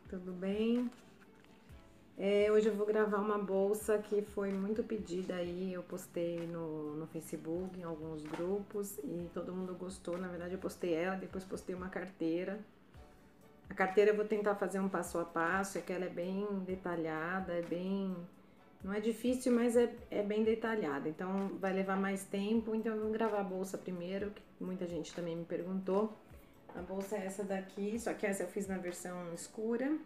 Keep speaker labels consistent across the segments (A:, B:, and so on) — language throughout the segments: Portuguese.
A: tudo bem? Hoje eu vou gravar uma bolsa que foi muito pedida aí, eu postei no Facebook, em alguns grupos e todo mundo gostou. Na verdade eu postei ela, depois postei uma carteira. A carteira eu vou tentar fazer um passo a passo, é que ela é bem detalhada, não é difícil, mas é bem detalhada, então vai levar mais tempo, então eu vou gravar a bolsa primeiro, que muita gente também me perguntou. A bolsa é essa daqui, só que essa eu fiz na versão escura.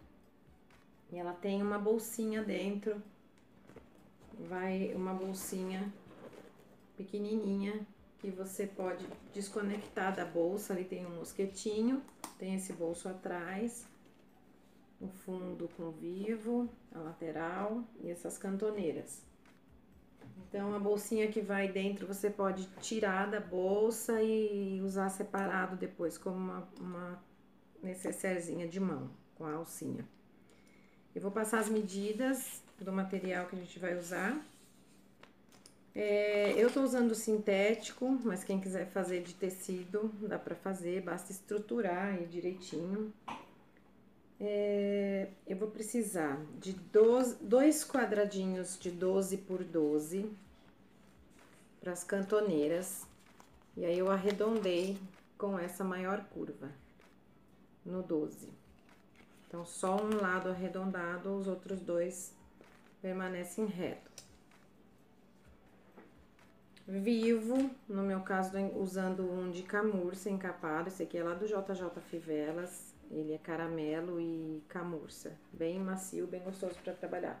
A: E ela tem uma bolsinha dentro, uma bolsinha pequenininha que você pode desconectar da bolsa. Ali tem um mosquetinho, tem esse bolso atrás, o fundo com vivo, a lateral e essas cantoneiras. Então a bolsinha que vai dentro você pode tirar da bolsa e usar separado depois como uma necessairezinha de mão com a alcinha. Eu vou passar as medidas do material que a gente vai usar. Eu tô usando sintético, mas quem quiser fazer de tecido, dá pra fazer, basta estruturar aí direitinho. Eu vou precisar de dois quadradinhos de 12 por 12 para as cantoneiras. E aí eu arredondei com essa maior curva no 12. Então, só um lado arredondado, os outros dois permanecem reto. Vivo, no meu caso, usando um de camurça encapado. Esse aqui é lá do JJ Fivelas. Ele é caramelo e camurça. Bem macio, bem gostoso para trabalhar.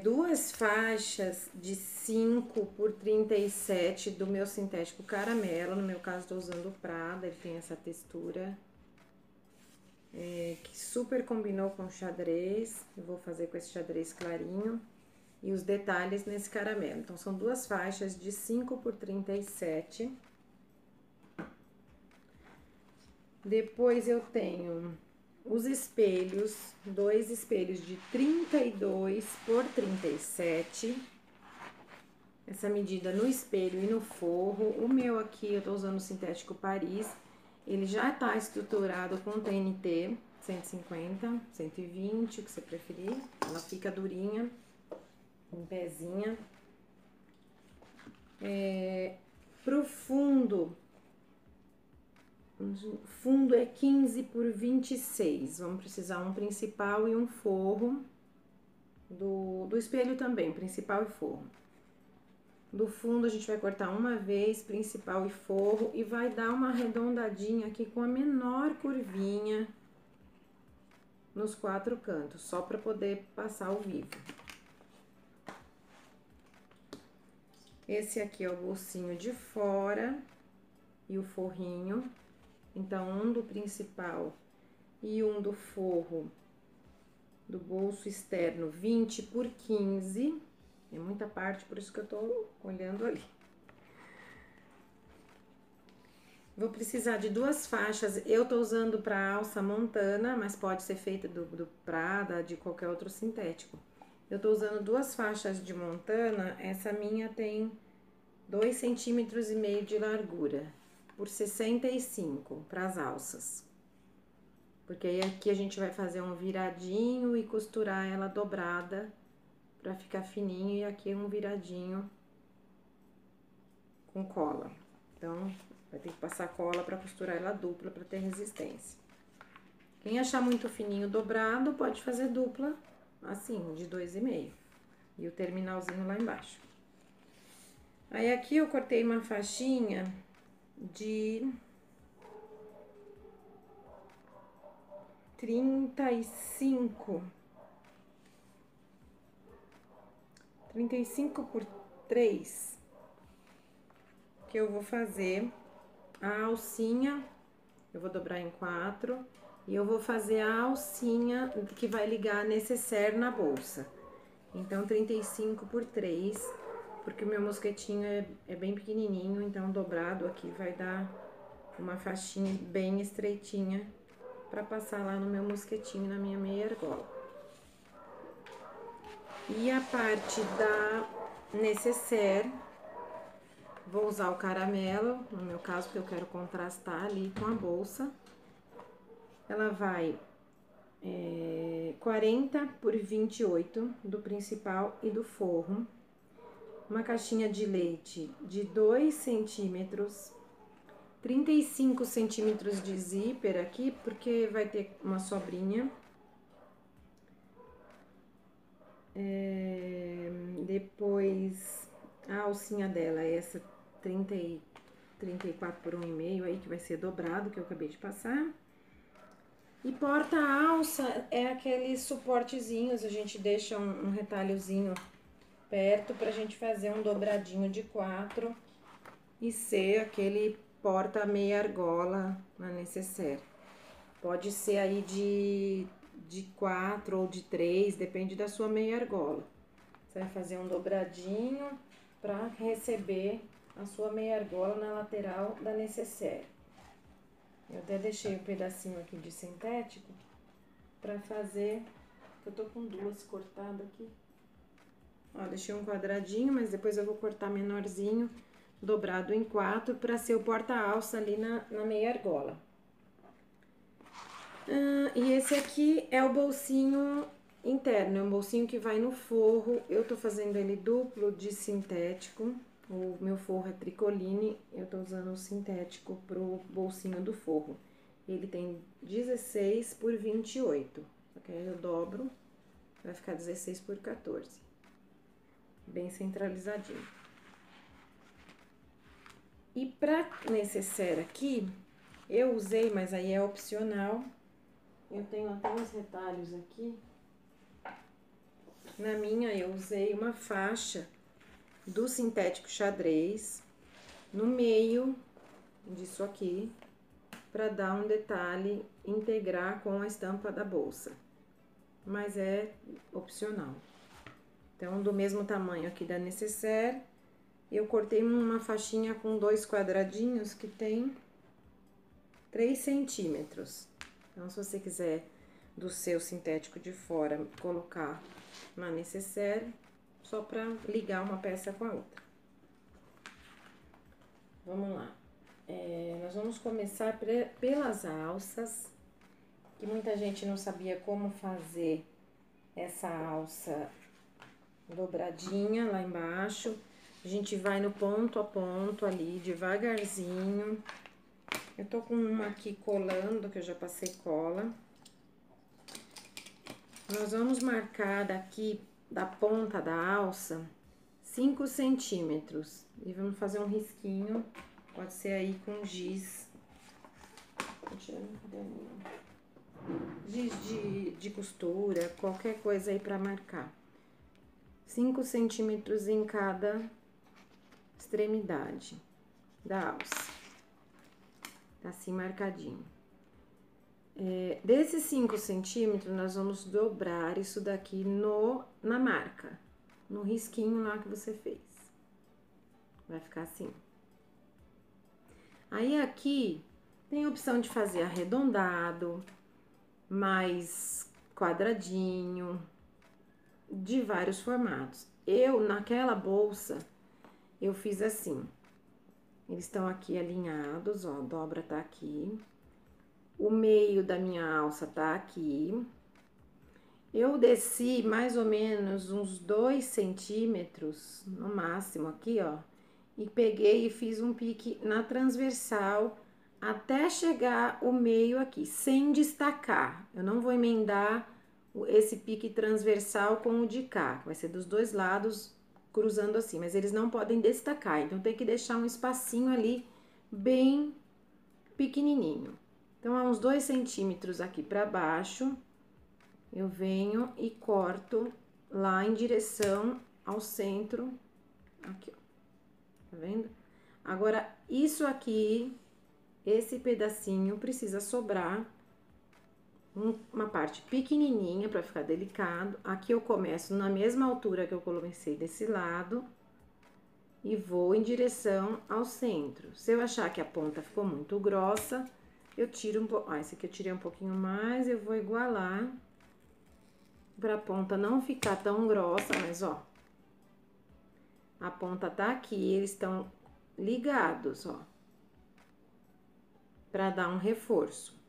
A: Duas faixas de 5 por 37 do meu sintético caramelo. No meu caso, estou usando o Prada, ele tem essa textura. Que super combinou com o xadrez. Eu vou fazer com esse xadrez clarinho e os detalhes nesse caramelo. Então são duas faixas de 5 por 37. Depois eu tenho os espelhos, dois espelhos de 32 por 37. Essa medida no espelho e no forro. O meu aqui eu tô usando o sintético Paris. Ele já tá estruturado com TNT 150, 120, o que você preferir. Ela fica durinha, em pezinha. Pro fundo, o fundo é 15 por 26. Vamos precisar um principal e um forro. Do espelho também, principal e forro. Do fundo a gente vai cortar uma vez, principal e forro, e vai dar uma arredondadinha aqui com a menor curvinha nos quatro cantos, só para poder passar o vivo. Esse aqui é o bolsinho de fora e o forrinho. Então, um do principal e um do forro do bolso externo, 20 por 15. É muita parte, por isso que eu tô olhando ali. Vou precisar de duas faixas. Eu tô usando para alça montana, mas pode ser feita do Prada, de qualquer outro sintético. Eu tô usando duas faixas de montana. Essa minha tem 2,5 centímetros de largura por 65 para as alças. Porque aí aqui a gente vai fazer um viradinho e costurar ela dobrada para ficar fininho, e aqui um viradinho com cola. Então, vai ter que passar cola para costurar ela dupla para ter resistência. Quem achar muito fininho dobrado, pode fazer dupla, assim, de 2,5. E o terminalzinho lá embaixo. Aí aqui eu cortei uma faixinha de 35 por 3, que eu vou fazer a alcinha. Eu vou dobrar em 4 e eu vou fazer a alcinha que vai ligar a necessaire na bolsa. Então, 35 por 3, porque o meu mosquetinho é bem pequenininho, então dobrado aqui vai dar uma faixinha bem estreitinha para passar lá no meu mosquetinho, na minha meia argola. E a parte da necessaire, vou usar o caramelo, no meu caso, porque eu quero contrastar ali com a bolsa. ela vai 40 por 28 do principal e do forro. Uma caixinha de leite de 2 centímetros, 35 centímetros de zíper aqui, porque vai ter uma sobrinha. Depois, a alcinha dela é essa 34 por 1,5 aí, que vai ser dobrado, que eu acabei de passar. E porta-alça é aqueles suportezinhos, a gente deixa um retalhozinho perto pra gente fazer um dobradinho de 4 e ser aquele porta meia argola na necessaire. Pode ser aí de 4 ou de 3, depende da sua meia argola. Você vai fazer um dobradinho para receber a sua meia argola na lateral da necessaire. Eu até deixei um pedacinho aqui de sintético para fazer, eu tô com duas cortadas aqui. Ó, deixei um quadradinho, mas depois eu vou cortar menorzinho, dobrado em 4, para ser o porta-alça ali na meia argola. E esse aqui é o bolsinho interno, é um bolsinho que vai no forro. Eu tô fazendo ele duplo de sintético. O meu forro é tricoline, eu tô usando o sintético pro bolsinho do forro. Ele tem 16 por 28, só que aí eu dobro, vai ficar 16 por 14. Bem centralizadinho. E pra necessaire aqui, eu usei, mas aí é opcional. Eu tenho até uns retalhos aqui. Na minha, eu usei uma faixa do sintético xadrez no meio disso aqui, para dar um detalhe, integrar com a estampa da bolsa. Mas é opcional. Então, do mesmo tamanho aqui da necessaire, eu cortei uma faixinha com 2 quadradinhos que tem 3 centímetros. Então, se você quiser do seu sintético de fora colocar na necessaire, só para ligar uma peça com a outra. Vamos lá. Nós vamos começar pelas alças, que muita gente não sabia como fazer essa alça dobradinha lá embaixo. A gente vai no ponto a ponto ali, devagarzinho. Eu tô com uma aqui colando, que eu já passei cola. Nós vamos marcar daqui da ponta da alça 5 centímetros e vamos fazer um risquinho, pode ser aí com giz. Tô tirando o caderninho. Giz de costura, qualquer coisa aí pra marcar. 5 centímetros em cada extremidade da alça. Tá assim marcadinho. Desses 5 centímetros, nós vamos dobrar isso daqui na marca, no risquinho lá que você fez. Vai ficar assim. Aí aqui tem a opção de fazer arredondado, mais quadradinho, de vários formatos. Naquela bolsa, eu fiz assim. Eles estão aqui alinhados, ó, a dobra tá aqui. O meio da minha alça tá aqui. Eu desci mais ou menos uns 2 centímetros, no máximo aqui, ó. E peguei e fiz um pique na transversal até chegar o meio aqui, sem destacar. Eu não vou emendar esse pique transversal com o de cá, vai ser dos dois lados cruzando assim, mas eles não podem destacar, então tem que deixar um espacinho ali bem pequenininho. Então, há uns 2 centímetros aqui para baixo, eu venho e corto lá em direção ao centro, aqui, ó, tá vendo? Agora, isso aqui, esse pedacinho precisa sobrar uma parte pequenininha para ficar delicado. Aqui eu começo na mesma altura que eu comecei desse lado e vou em direção ao centro. Se eu achar que a ponta ficou muito grossa, eu tiro um pouco. Esse aqui eu tirei um pouquinho mais, eu vou igualar para a ponta não ficar tão grossa, mas ó, a ponta tá aqui, eles estão ligados, ó, para dar um reforço.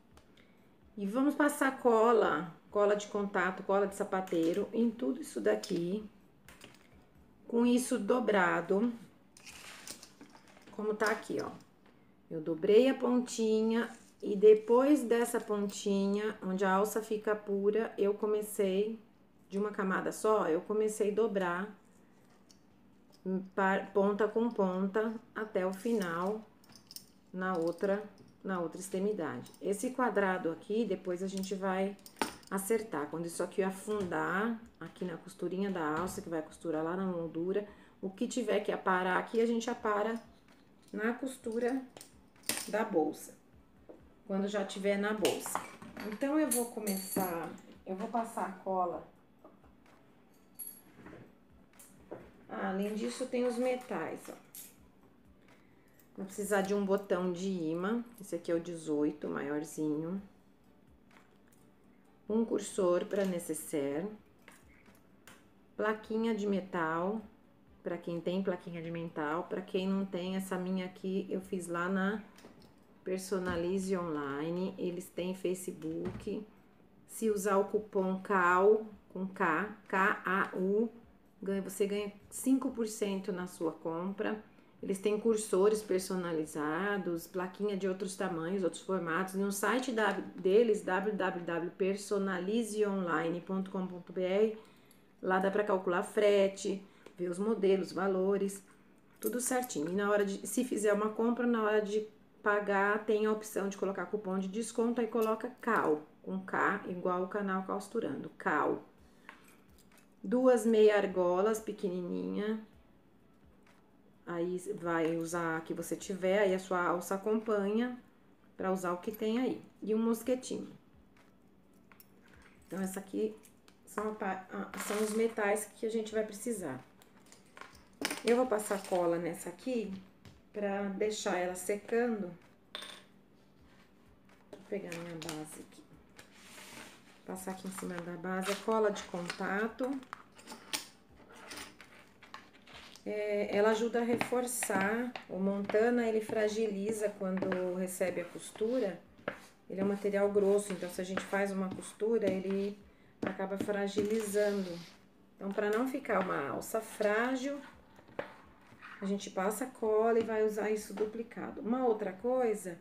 A: E vamos passar cola, cola de contato, cola de sapateiro em tudo isso daqui. Com isso dobrado, como tá aqui, ó. Eu dobrei a pontinha e depois dessa pontinha, onde a alça fica pura, eu comecei, de uma camada só, eu comecei a dobrar ponta com ponta até o final na outra extremidade. Esse quadrado aqui, depois a gente vai acertar. Quando isso aqui afundar aqui na costurinha da alça, que vai costurar lá na moldura, o que tiver que aparar aqui, a gente apara na costura da bolsa, quando já tiver na bolsa. Então, eu vou começar, eu vou passar a cola. Além disso, tem os metais, ó. Vou precisar de um botão de imã, esse aqui é o 18, maiorzinho. Um cursor para necessaire. Plaquinha de metal, para quem tem plaquinha de metal. Para quem não tem, essa minha aqui eu fiz lá na Personalize Online. Eles têm Facebook. Se usar o cupom CAU, com K, K-A-U, você ganha 5% na sua compra. Eles têm cursores personalizados, plaquinha de outros tamanhos, outros formatos. No site deles, www.personalizeonline.com.br, lá dá para calcular frete, ver os modelos, valores, tudo certinho. E na hora de, se fizer uma compra, na hora de pagar, tem a opção de colocar cupom de desconto, aí coloca CAU, com K, igual o canal Costurando, CAU. 2 meia argolas pequenininha. Aí vai usar a que você tiver, aí a sua alça acompanha para usar o que tem aí. E um mosquetinho. Então, essa aqui são os metais que a gente vai precisar. Eu vou passar cola nessa aqui para deixar ela secando. Vou pegar minha base aqui. Passar aqui em cima da base a cola de contato. Ela ajuda a reforçar. O montana, ele fragiliza quando recebe a costura. Ele é um material grosso, então se a gente faz uma costura, ele acaba fragilizando. Então, para não ficar uma alça frágil, a gente passa cola e vai usar isso duplicado. Uma outra coisa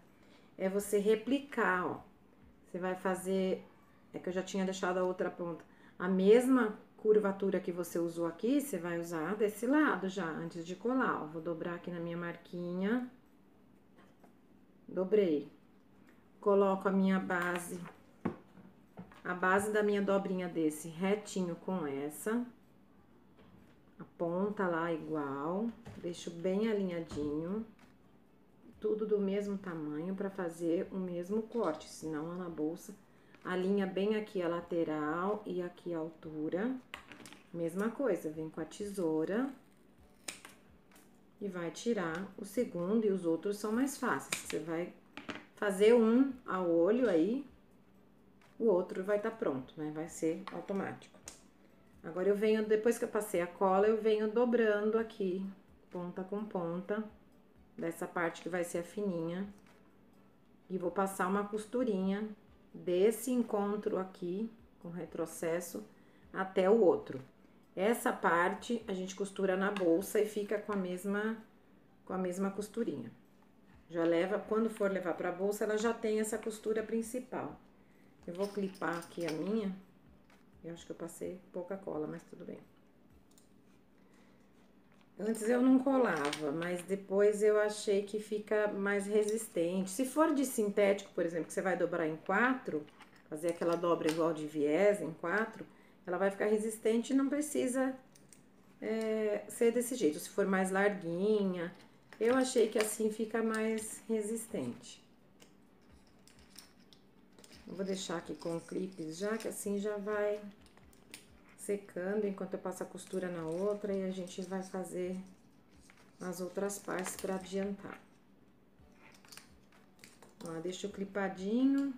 A: é você replicar, ó. Você vai fazer, é que eu já tinha deixado a outra ponta, a mesma curvatura que você usou aqui, você vai usar desse lado já, antes de colar, ó. Vou dobrar aqui na minha marquinha. Dobrei. Coloco a minha base, a base da minha dobrinha desse retinho com essa. A ponta lá igual, deixo bem alinhadinho. Tudo do mesmo tamanho para fazer o mesmo corte, senão lá na bolsa alinha bem aqui a lateral e aqui a altura. Mesma coisa, vem com a tesoura e vai tirar o segundo, e os outros são mais fáceis. Você vai fazer um ao olho aí, o outro vai estar pronto, né? Vai ser automático. Agora, eu venho, depois que eu passei a cola, eu venho dobrando aqui, ponta com ponta, dessa parte que vai ser a fininha. E vou passar uma costurinha desse encontro aqui, com retrocesso, até o outro. Essa parte a gente costura na bolsa e fica com a mesma costurinha. Já leva, quando for levar pra bolsa, ela já tem essa costura principal. Eu vou clipar aqui a minha. Eu acho que eu passei pouca cola, mas tudo bem. Antes eu não colava, mas depois eu achei que fica mais resistente. Se for de sintético, por exemplo, que você vai dobrar em 4, fazer aquela dobra igual de viés em 4, ela vai ficar resistente e não precisa ser desse jeito. Se for mais larguinha, eu achei que assim fica mais resistente. Eu vou deixar aqui com clipes já, que assim já vai secando enquanto eu passo a costura na outra, e a gente vai fazer as outras partes para adiantar. Ó, deixa o clipadinho.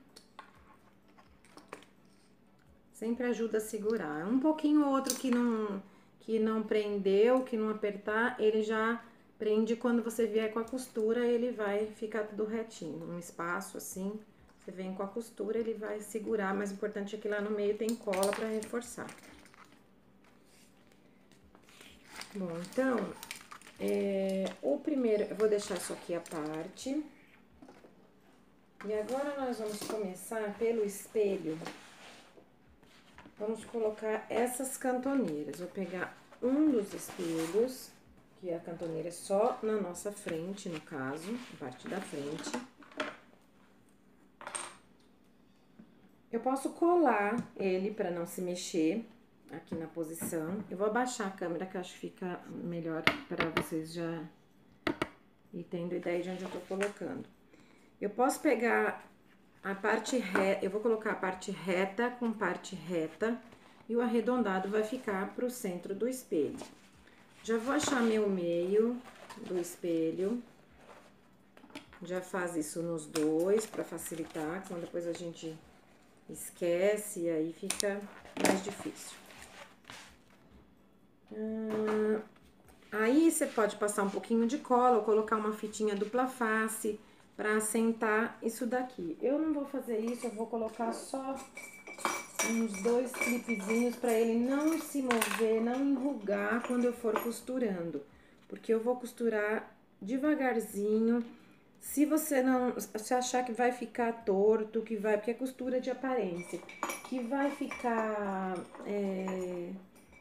A: Sempre ajuda a segurar. Um pouquinho ou outro que não prendeu, que não apertar, ele já prende. Quando você vier com a costura, ele vai ficar tudo retinho. Um espaço assim, Você vem com a costura, ele vai segurar, mas o importante é que lá no meio tem cola pra reforçar. Bom, então, o primeiro, eu vou deixar isso aqui à parte. E agora nós vamos começar pelo espelho. Vamos colocar essas cantoneiras. Vou pegar um dos espelhos, que a cantoneira é só na nossa frente, no caso, a parte da frente. Eu posso colar ele para não se mexer aqui na posição. Eu vou abaixar a câmera, que eu acho que fica melhor para vocês já ir tendo ideia de onde eu tô colocando. Eu posso pegar a parte reta, eu vou colocar a parte reta com parte reta e o arredondado vai ficar pro centro do espelho. Já vou achar meu meio do espelho. Já faz isso nos dois para facilitar, senão depois a gente esquece e aí fica mais difícil. Aí você pode passar um pouquinho de cola ou colocar uma fitinha dupla face para assentar isso daqui. Eu não vou fazer isso, eu vou colocar só uns 2 clipezinhos para ele não se mover, não enrugar quando eu for costurando. Porque eu vou costurar devagarzinho. Se você achar que vai ficar torto, porque é costura de aparência, que vai ficar,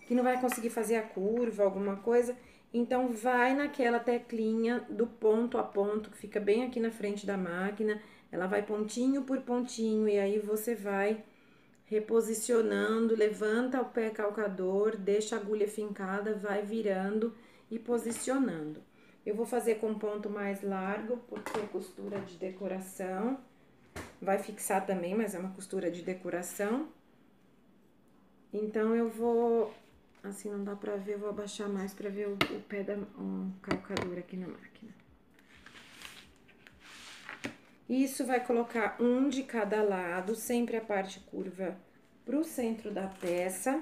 A: que não vai conseguir fazer a curva, alguma coisa, então vai naquela teclinha do ponto a ponto, que fica bem aqui na frente da máquina, ela vai pontinho por pontinho, e aí você vai reposicionando, levanta o pé calcador, deixa a agulha fincada, vai virando e posicionando. Eu vou fazer com ponto mais largo, porque é costura de decoração. Vai fixar também, mas é uma costura de decoração. Então, eu vou... Assim, não dá pra ver, eu vou abaixar mais pra ver o pé da calcadura aqui na máquina. Isso vai colocar um de cada lado, sempre a parte curva pro centro da peça.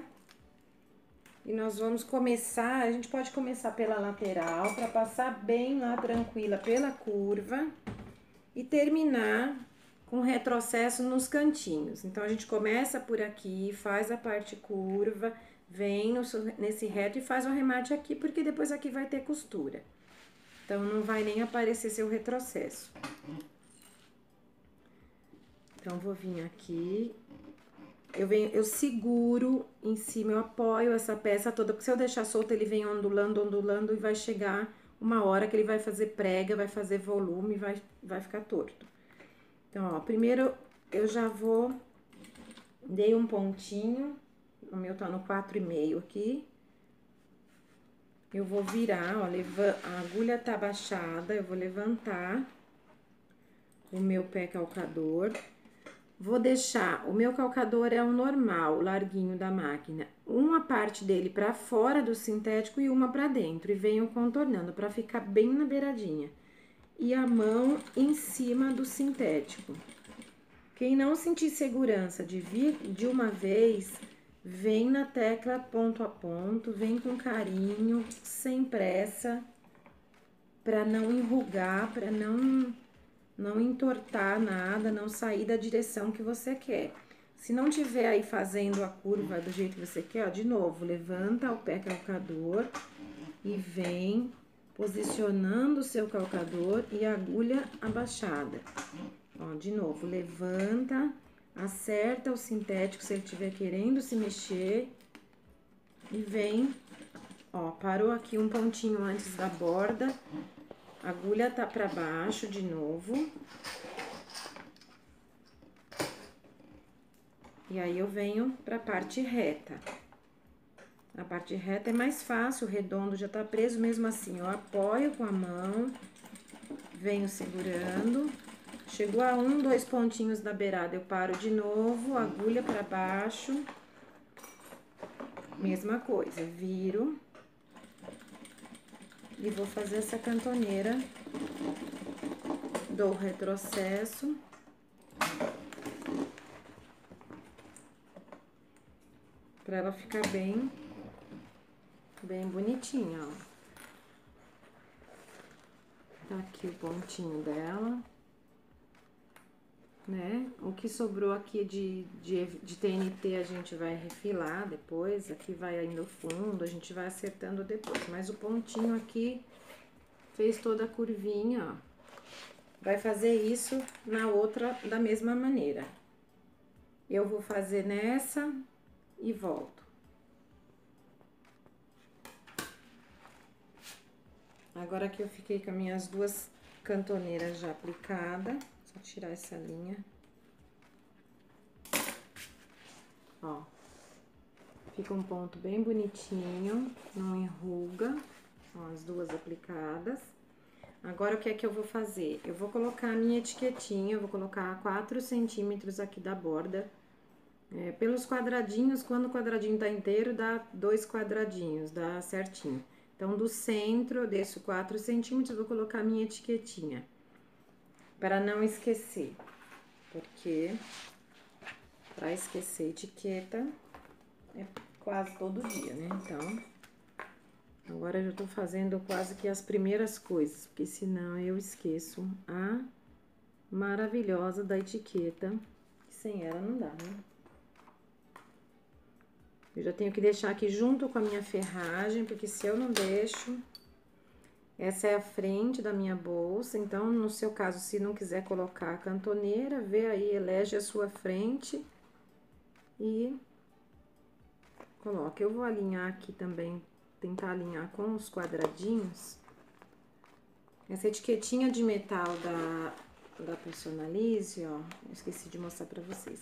A: E nós vamos começar, a gente pode começar pela lateral, para passar bem lá tranquila pela curva e terminar com retrocesso nos cantinhos. Então, a gente começa por aqui, faz a parte curva, vem nesse reto e faz o arremate aqui, porque depois aqui vai ter costura. Então, não vai nem aparecer seu retrocesso. Então, vou vir aqui... Eu seguro em cima, eu apoio essa peça toda, porque se eu deixar solto, ele vem ondulando, ondulando, e vai chegar uma hora que ele vai fazer prega, vai fazer volume, vai ficar torto. Então, ó, primeiro eu já vou, dei um pontinho, o meu tá no 4,5 aqui. Eu vou virar, ó, a agulha tá baixada, eu vou levantar o meu pé calcador. Vou deixar, o meu calcador é o normal, o larguinho da máquina, uma parte dele pra fora do sintético e uma pra dentro, e venho contornando pra ficar bem na beiradinha. E a mão em cima do sintético. Quem não sentir segurança de vir de uma vez, vem na tecla ponto a ponto, vem com carinho, sem pressa, pra não enrugar, pra não entortar nada, não sair da direção que você quer. Se não tiver aí fazendo a curva do jeito que você quer, ó, de novo, levanta o pé calcador e vem posicionando o seu calcador e a agulha abaixada. Ó, de novo, levanta, acerta o sintético se ele estiver querendo se mexer e vem, ó, parou aqui um pontinho antes da borda. A agulha tá pra baixo de novo. E aí, eu venho pra parte reta. A parte reta é mais fácil, o redondo já tá preso, mesmo assim, eu apoio com a mão, venho segurando. Chegou a 1, 2 pontinhos da beirada, eu paro de novo, agulha pra baixo. Mesma coisa, viro. E vou fazer essa cantoneira, dou retrocesso. Pra ela ficar bem bonitinha, ó. Tá aqui o pontinho dela. né? O que sobrou aqui de TNT a gente vai refilar depois, aqui vai ainda o fundo, a gente vai acertando depois. Mas o pontinho aqui fez toda a curvinha, ó. Vai fazer isso na outra da mesma maneira. Eu vou fazer nessa e volto. Agora que eu fiquei com as minhas duas cantoneiras já aplicadas, só tirar essa linha. Ó, fica um ponto bem bonitinho, não enruga, ó, as duas aplicadas. Agora, o que é que eu vou fazer? Eu vou colocar a minha etiquetinha, eu vou colocar 4 centímetros aqui da borda. Pelos quadradinhos, quando o quadradinho tá inteiro, dá 2 quadradinhos, dá certinho. Então, do centro, eu desço 4 centímetros, vou colocar a minha etiquetinha. Para não esquecer, porque para esquecer etiqueta é quase todo dia, né? Então, agora eu já tô fazendo quase que as primeiras coisas, porque senão eu esqueço a maravilhosa da etiqueta, que sem ela não dá, né? Eu já tenho que deixar aqui junto com a minha ferragem, porque se eu não deixo... Essa é a frente da minha bolsa, então, no seu caso, se não quiser colocar a cantoneira, vê aí, elege a sua frente e coloca. Eu vou alinhar aqui também, tentar alinhar com os quadradinhos. Essa etiquetinha de metal da Personalize, ó, eu esqueci de mostrar pra vocês.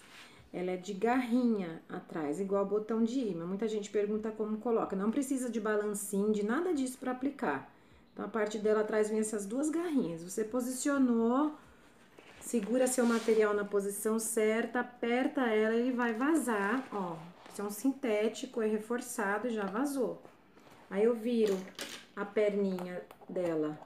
A: Ela é de garrinha atrás, igual botão de imã. Muita gente pergunta como coloca. Não precisa de balancinho, de nada disso pra aplicar. Então, a parte dela atrás vem essas duas garrinhas. Você posicionou, segura seu material na posição certa, aperta ela, ele vai vazar, ó. Isso é um sintético, é reforçado e já vazou. Aí, eu viro a perninha dela,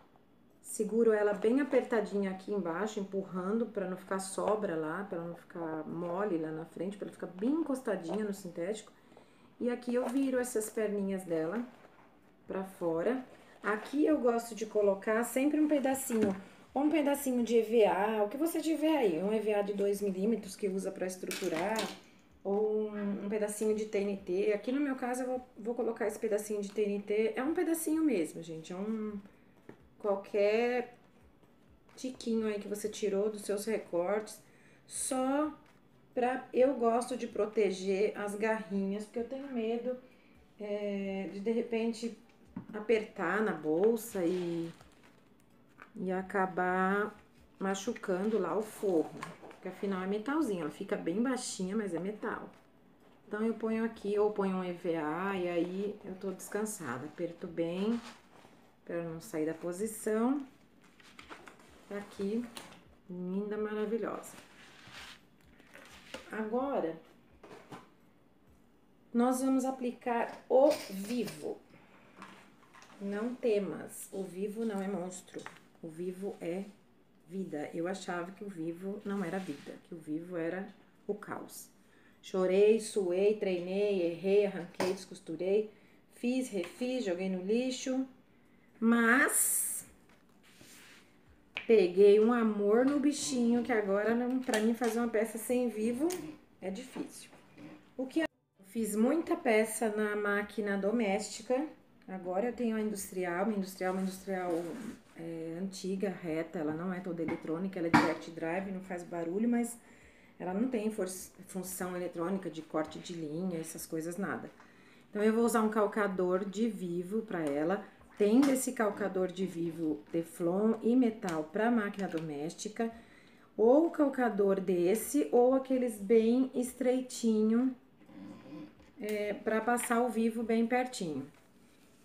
A: seguro ela bem apertadinha aqui embaixo, empurrando pra não ficar sobra lá, pra não ficar mole lá na frente, pra ela ficar bem encostadinha no sintético. E aqui eu viro essas perninhas dela pra fora. Aqui eu gosto de colocar sempre um pedacinho, ou um pedacinho de EVA, o que você tiver aí, um EVA de 2 milímetros que usa para estruturar, ou um pedacinho de TNT. Aqui no meu caso eu vou colocar esse pedacinho de TNT, é um pedacinho mesmo, gente, é qualquer tiquinho aí que você tirou dos seus recortes, só eu gosto de proteger as garrinhas, porque eu tenho medo de repente apertar na bolsa e acabar machucando lá o forro, porque afinal é metalzinho, ela fica bem baixinha, mas é metal. Então, eu ponho aqui, ou ponho um EVA, e aí eu tô descansada. Aperto bem, para não sair da posição. Tá aqui, linda, maravilhosa. Agora, nós vamos aplicar o vivo. Não temas, o vivo não é monstro, o vivo é vida. Eu achava que o vivo não era vida, que o vivo era o caos. Chorei, suei, treinei, errei, arranquei, descosturei, fiz, refiz, joguei no lixo, mas peguei um amor no bichinho que agora, pra mim, fazer uma peça sem vivo é difícil. O que eu fiz muita peça na máquina doméstica. Agora eu tenho uma industrial antiga, reta, ela não é toda eletrônica, ela é direct drive, não faz barulho, mas ela não tem função eletrônica de corte de linha, essas coisas, nada. Então, eu vou usar um calcador de vivo para ela. Tem esse calcador de vivo Teflon e metal para máquina doméstica, ou calcador desse, ou aqueles bem estreitinho, para passar o vivo bem pertinho.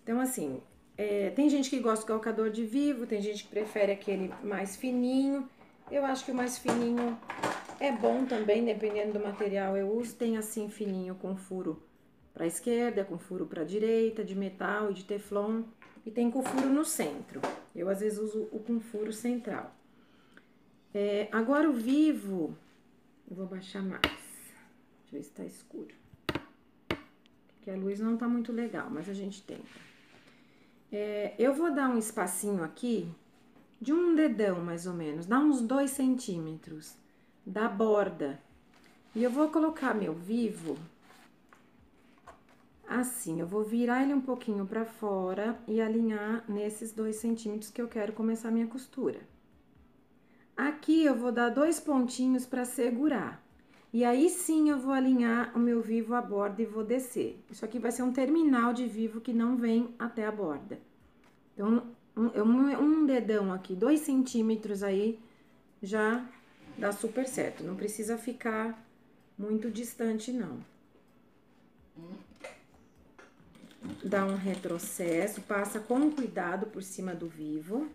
A: Então, assim, tem gente que gosta do calcador de vivo, tem gente que prefere aquele mais fininho. Eu acho que o mais fininho é bom também, dependendo do material eu uso. Tem assim fininho com furo para esquerda, com furo para direita, de metal e de teflon. E tem com furo no centro. Eu às vezes uso o com furo central. Agora o vivo, eu vou baixar mais. Deixa eu ver se tá escuro. Porque a luz não tá muito legal, mas a gente tenta. Eu vou dar um espacinho aqui de um dedão, mais ou menos, dá uns 2 centímetros, da borda. E eu vou colocar meu vivo assim, eu vou virar ele um pouquinho pra fora e alinhar nesses 2 centímetros que eu quero começar a minha costura. Aqui eu vou dar 2 pontinhos pra segurar. E aí sim eu vou alinhar o meu vivo à borda e vou descer. Isso aqui vai ser um terminal de vivo que não vem até a borda. Então, um dedão aqui, 2 centímetros aí, já dá super certo. Não precisa ficar muito distante, não. Dá um retrocesso, passa com cuidado por cima do vivo.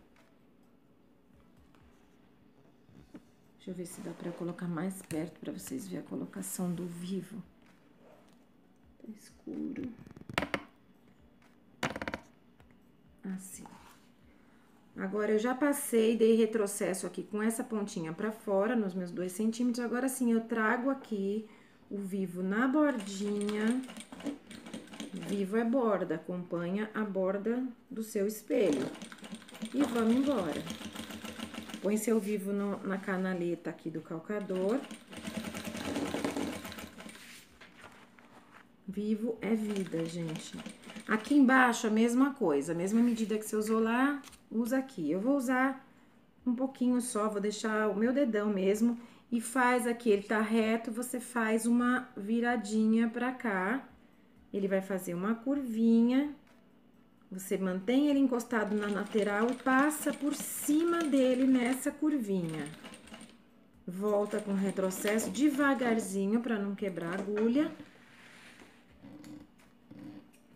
A: Deixa eu ver se dá pra eu colocar mais perto pra vocês verem a colocação do vivo. Tá escuro. Assim. Agora, eu já passei, dei retrocesso aqui com essa pontinha pra fora, nos meus 2 centímetros. Agora sim, eu trago aqui o vivo na bordinha. Vivo é borda, acompanha a borda do seu espelho. E vamos embora. Põe seu vivo na canaleta aqui do calcador. Vivo é vida, gente. Aqui embaixo a mesma coisa, a mesma medida que você usou lá, usa aqui. Eu vou usar um pouquinho só, vou deixar o meu dedão mesmo e faz aqui, ele tá reto, você faz uma viradinha pra cá. Ele vai fazer uma curvinha, você mantém ele encostado na lateral e passa por cima dele nessa curvinha. Volta com retrocesso devagarzinho pra não quebrar a agulha.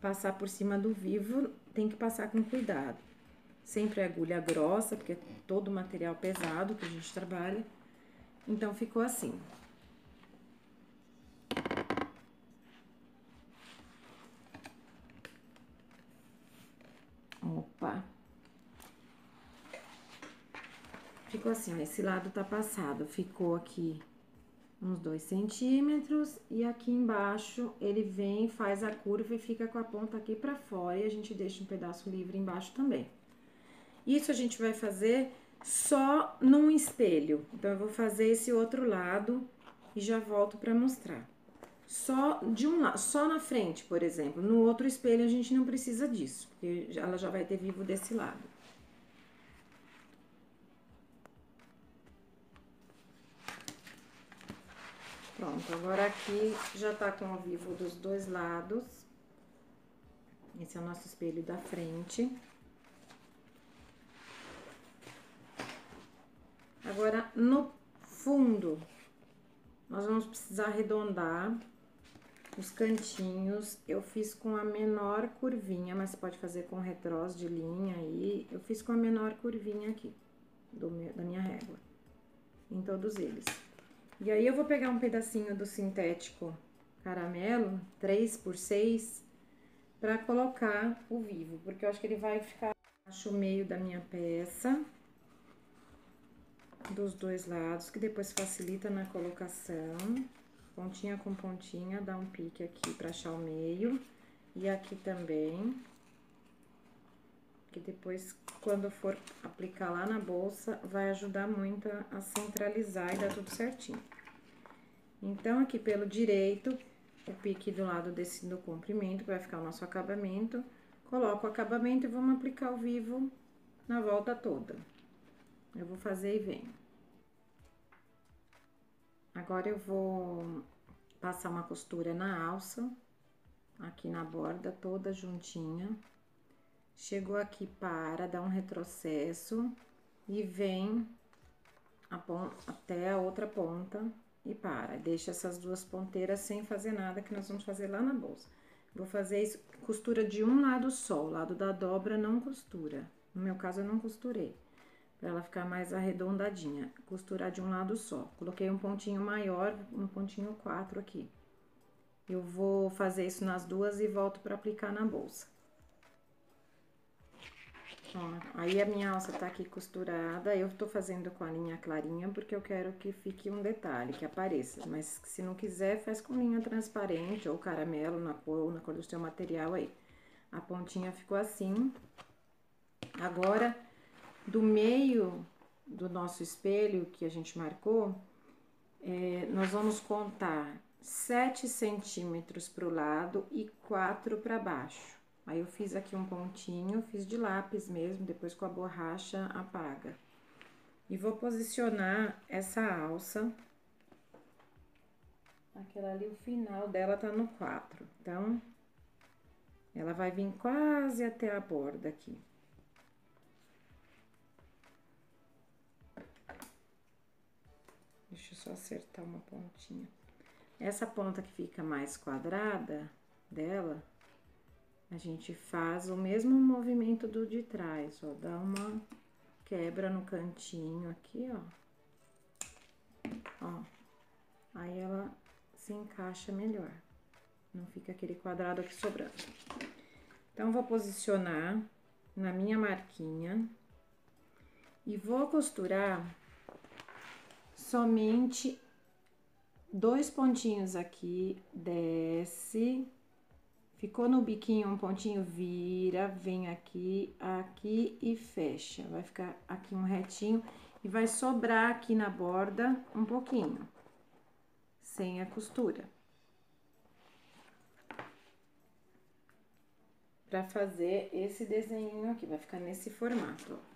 A: Passar por cima do vivo, tem que passar com cuidado. Sempre agulha grossa, porque é todo material pesado que a gente trabalha. Então, ficou assim. Opa! Ficou assim, ó, esse lado tá passado. Ficou aqui uns 2 centímetros e aqui embaixo ele vem, faz a curva e fica com a ponta aqui pra fora e a gente deixa um pedaço livre embaixo também. Isso a gente vai fazer só num espelho. Então, eu vou fazer esse outro lado e já volto pra mostrar. Só de um lado, só na frente, por exemplo. No outro espelho a gente não precisa disso, porque ela já vai ter vivo desse lado. Pronto, agora aqui já tá com o vivo dos 2 lados. Esse é o nosso espelho da frente. Agora, no fundo, nós vamos precisar arredondar os cantinhos. Eu fiz com a menor curvinha, mas pode fazer com retrós de linha aí. Eu fiz com a menor curvinha aqui, da minha régua, em todos eles. E aí, eu vou pegar um pedacinho do sintético caramelo, 3x6, pra colocar o vivo, porque eu acho que ele vai ficar abaixo o meio da minha peça, dos 2 lados, que depois facilita na colocação. Pontinha com pontinha, dá um pique aqui pra achar o meio. E aqui também. Que depois, quando for aplicar lá na bolsa, vai ajudar muito a centralizar e dar tudo certinho. Então, aqui pelo direito, o pique do lado desse do comprimento, que vai ficar o nosso acabamento. Coloco o acabamento e vamos aplicar o vivo na volta toda. Eu vou fazer e venho. Agora, eu vou passar uma costura na alça, aqui na borda, toda juntinha. Chegou aqui, para, dá um retrocesso e vem até a outra ponta e para. Deixa essas 2 ponteiras sem fazer nada, que nós vamos fazer lá na bolsa. Vou fazer isso, costura de um lado só, o lado da dobra não costura. No meu caso, eu não costurei, pra ela ficar mais arredondadinha. Costurar de um lado só. Coloquei um pontinho maior, um pontinho 4 aqui. Eu vou fazer isso nas 2 e volto pra aplicar na bolsa. Ó, aí a minha alça tá aqui costurada, eu tô fazendo com a linha clarinha, porque eu quero que fique um detalhe, que apareça. Mas se não quiser, faz com linha transparente ou caramelo na cor do seu material aí. A pontinha ficou assim. Agora, do meio do nosso espelho que a gente marcou, nós vamos contar 7 centímetros para o lado e 4 para baixo. Aí, eu fiz aqui um pontinho, fiz de lápis mesmo, depois com a borracha apaga. E vou posicionar essa alça. Aquela ali, o final dela tá no 4. Então, ela vai vir quase até a borda aqui. Deixa eu só acertar uma pontinha. Essa ponta que fica mais quadrada dela, a gente faz o mesmo movimento do de trás, ó. Dá uma quebra no cantinho aqui, ó. Ó. Aí, ela se encaixa melhor. Não fica aquele quadrado aqui sobrando. Então, vou posicionar na minha marquinha e vou costurar somente 2 pontinhos aqui, desce, ficou no biquinho um pontinho, vira, vem aqui, aqui e fecha. Vai ficar aqui um retinho e vai sobrar aqui na borda um pouquinho, sem a costura. Pra fazer esse desenho aqui, vai ficar nesse formato, ó.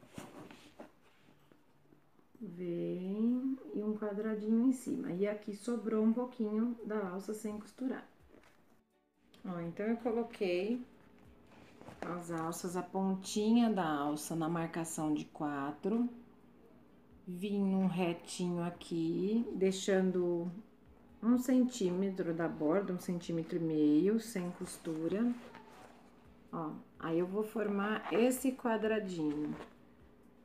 A: Vem e um quadradinho em cima. E aqui sobrou um pouquinho da alça sem costurar. Ó, então, eu coloquei as alças, a pontinha da alça na marcação de 4. Vim num retinho aqui, deixando 1 centímetro da borda, 1,5 centímetros, sem costura. Ó, aí eu vou formar esse quadradinho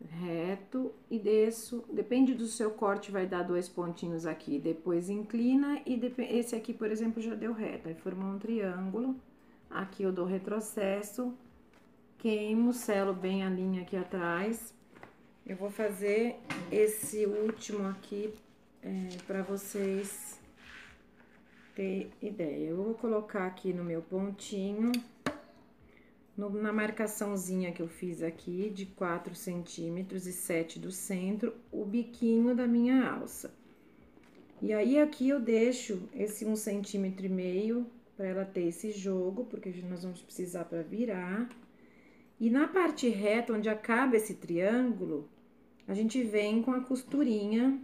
A: reto e desço, depende do seu corte, vai dar 2 pontinhos aqui, depois inclina e esse aqui, por exemplo, já deu reto, aí formou um triângulo, aqui eu dou retrocesso, queimo, selo bem a linha aqui atrás. Eu vou fazer esse último aqui para vocês terem ideia. Eu vou colocar aqui no meu pontinho, na marcaçãozinha que eu fiz aqui, de 4 centímetros e 7 do centro, o biquinho da minha alça. E aí, aqui eu deixo esse 1,5 centímetros para ela ter esse jogo, porque nós vamos precisar para virar. E na parte reta, onde acaba esse triângulo, a gente vem com a costurinha,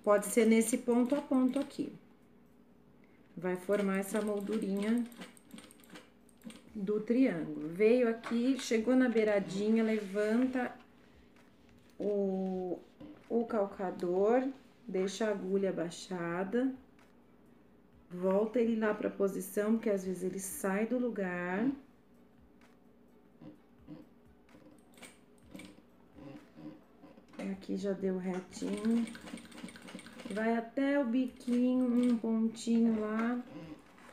A: pode ser nesse ponto a ponto aqui. Vai formar essa moldurinha do triângulo. Veio aqui, chegou na beiradinha, levanta o calcador, deixa a agulha abaixada, volta ele lá pra posição, porque às vezes ele sai do lugar. Aqui já deu retinho. Vai até o biquinho, um pontinho lá,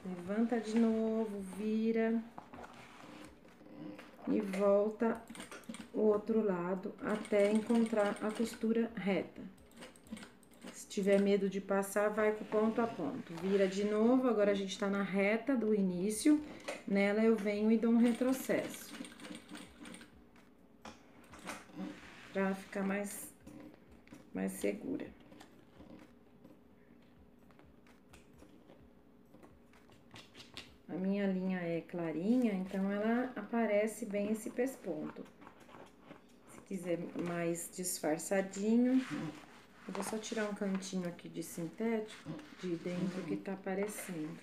A: levanta de novo, vira e volta o outro lado até encontrar a costura reta. Se tiver medo de passar, vai com ponto a ponto. Vira de novo, agora a gente tá na reta do início, nela eu venho e dou um retrocesso. Pra ficar mais segura. A minha linha é clarinha, então ela aparece bem esse pesponto. Se quiser mais disfarçadinho, eu vou só tirar um cantinho aqui de sintético, de dentro que tá aparecendo.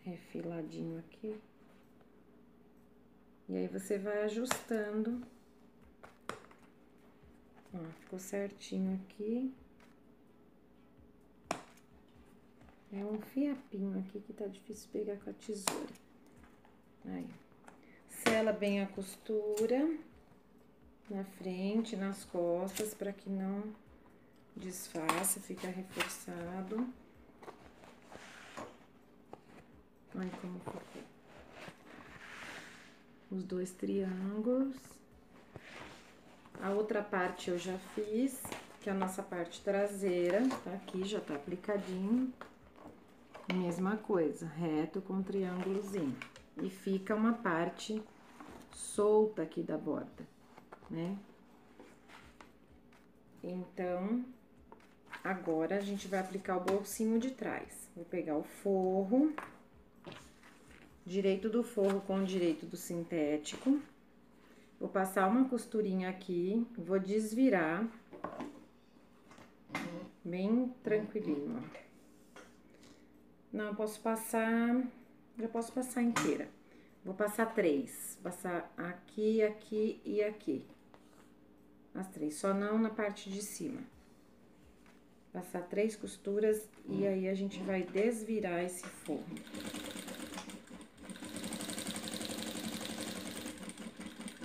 A: Refiladinho aqui. E aí, você vai ajustando. Ó, ficou certinho aqui. É um fiapinho aqui que tá difícil pegar com a tesoura. Aí. Sela bem a costura na frente, nas costas, pra que não desfaça, fica reforçado. Olha como ficou. Os 2 triângulos. A outra parte eu já fiz, que é a nossa parte traseira, tá aqui, já tá aplicadinho. Mesma coisa, reto com triângulozinho. E fica uma parte solta aqui da borda, né? Então, Agora, a gente vai aplicar o bolsinho de trás. Vou pegar o forro, direito do forro com o direito do sintético. Vou passar uma costurinha aqui, vou desvirar, bem tranquilinho, ó. Não, eu posso passar, já posso passar inteira. Vou passar 3, passar aqui, aqui e aqui. As 3, só não na parte de cima. Passar 3 costuras e aí a gente vai desvirar esse forro.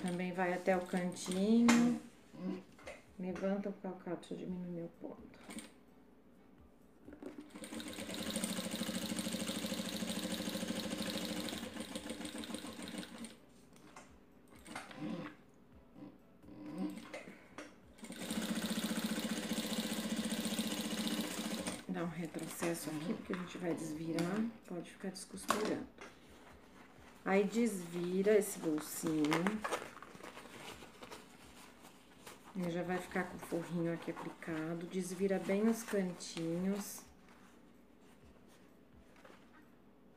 A: Também vai até o cantinho. Levanta o calcado, deixa eu diminuir meu ponto. Dá um retrocesso aqui, porque a gente vai desvirar, pode ficar descosturando. Aí, desvira esse bolsinho. Ele já vai ficar com o forrinho aqui aplicado. Desvira bem os cantinhos.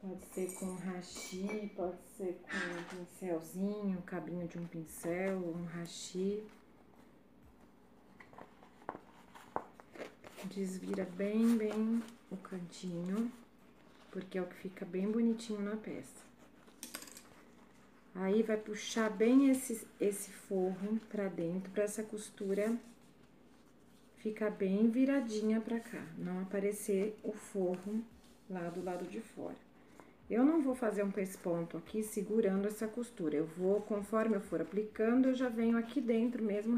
A: Pode ser com hashi, pode ser com um pincelzinho, um cabinho de um pincel, um hashi. Desvira bem o cantinho, porque é o que fica bem bonitinho na peça. Aí, vai puxar bem esse forro pra dentro, pra essa costura ficar bem viradinha pra cá, não aparecer o forro lá do lado de fora. Eu não vou fazer um pesponto aqui segurando essa costura, eu vou, conforme eu for aplicando, eu já venho aqui dentro mesmo,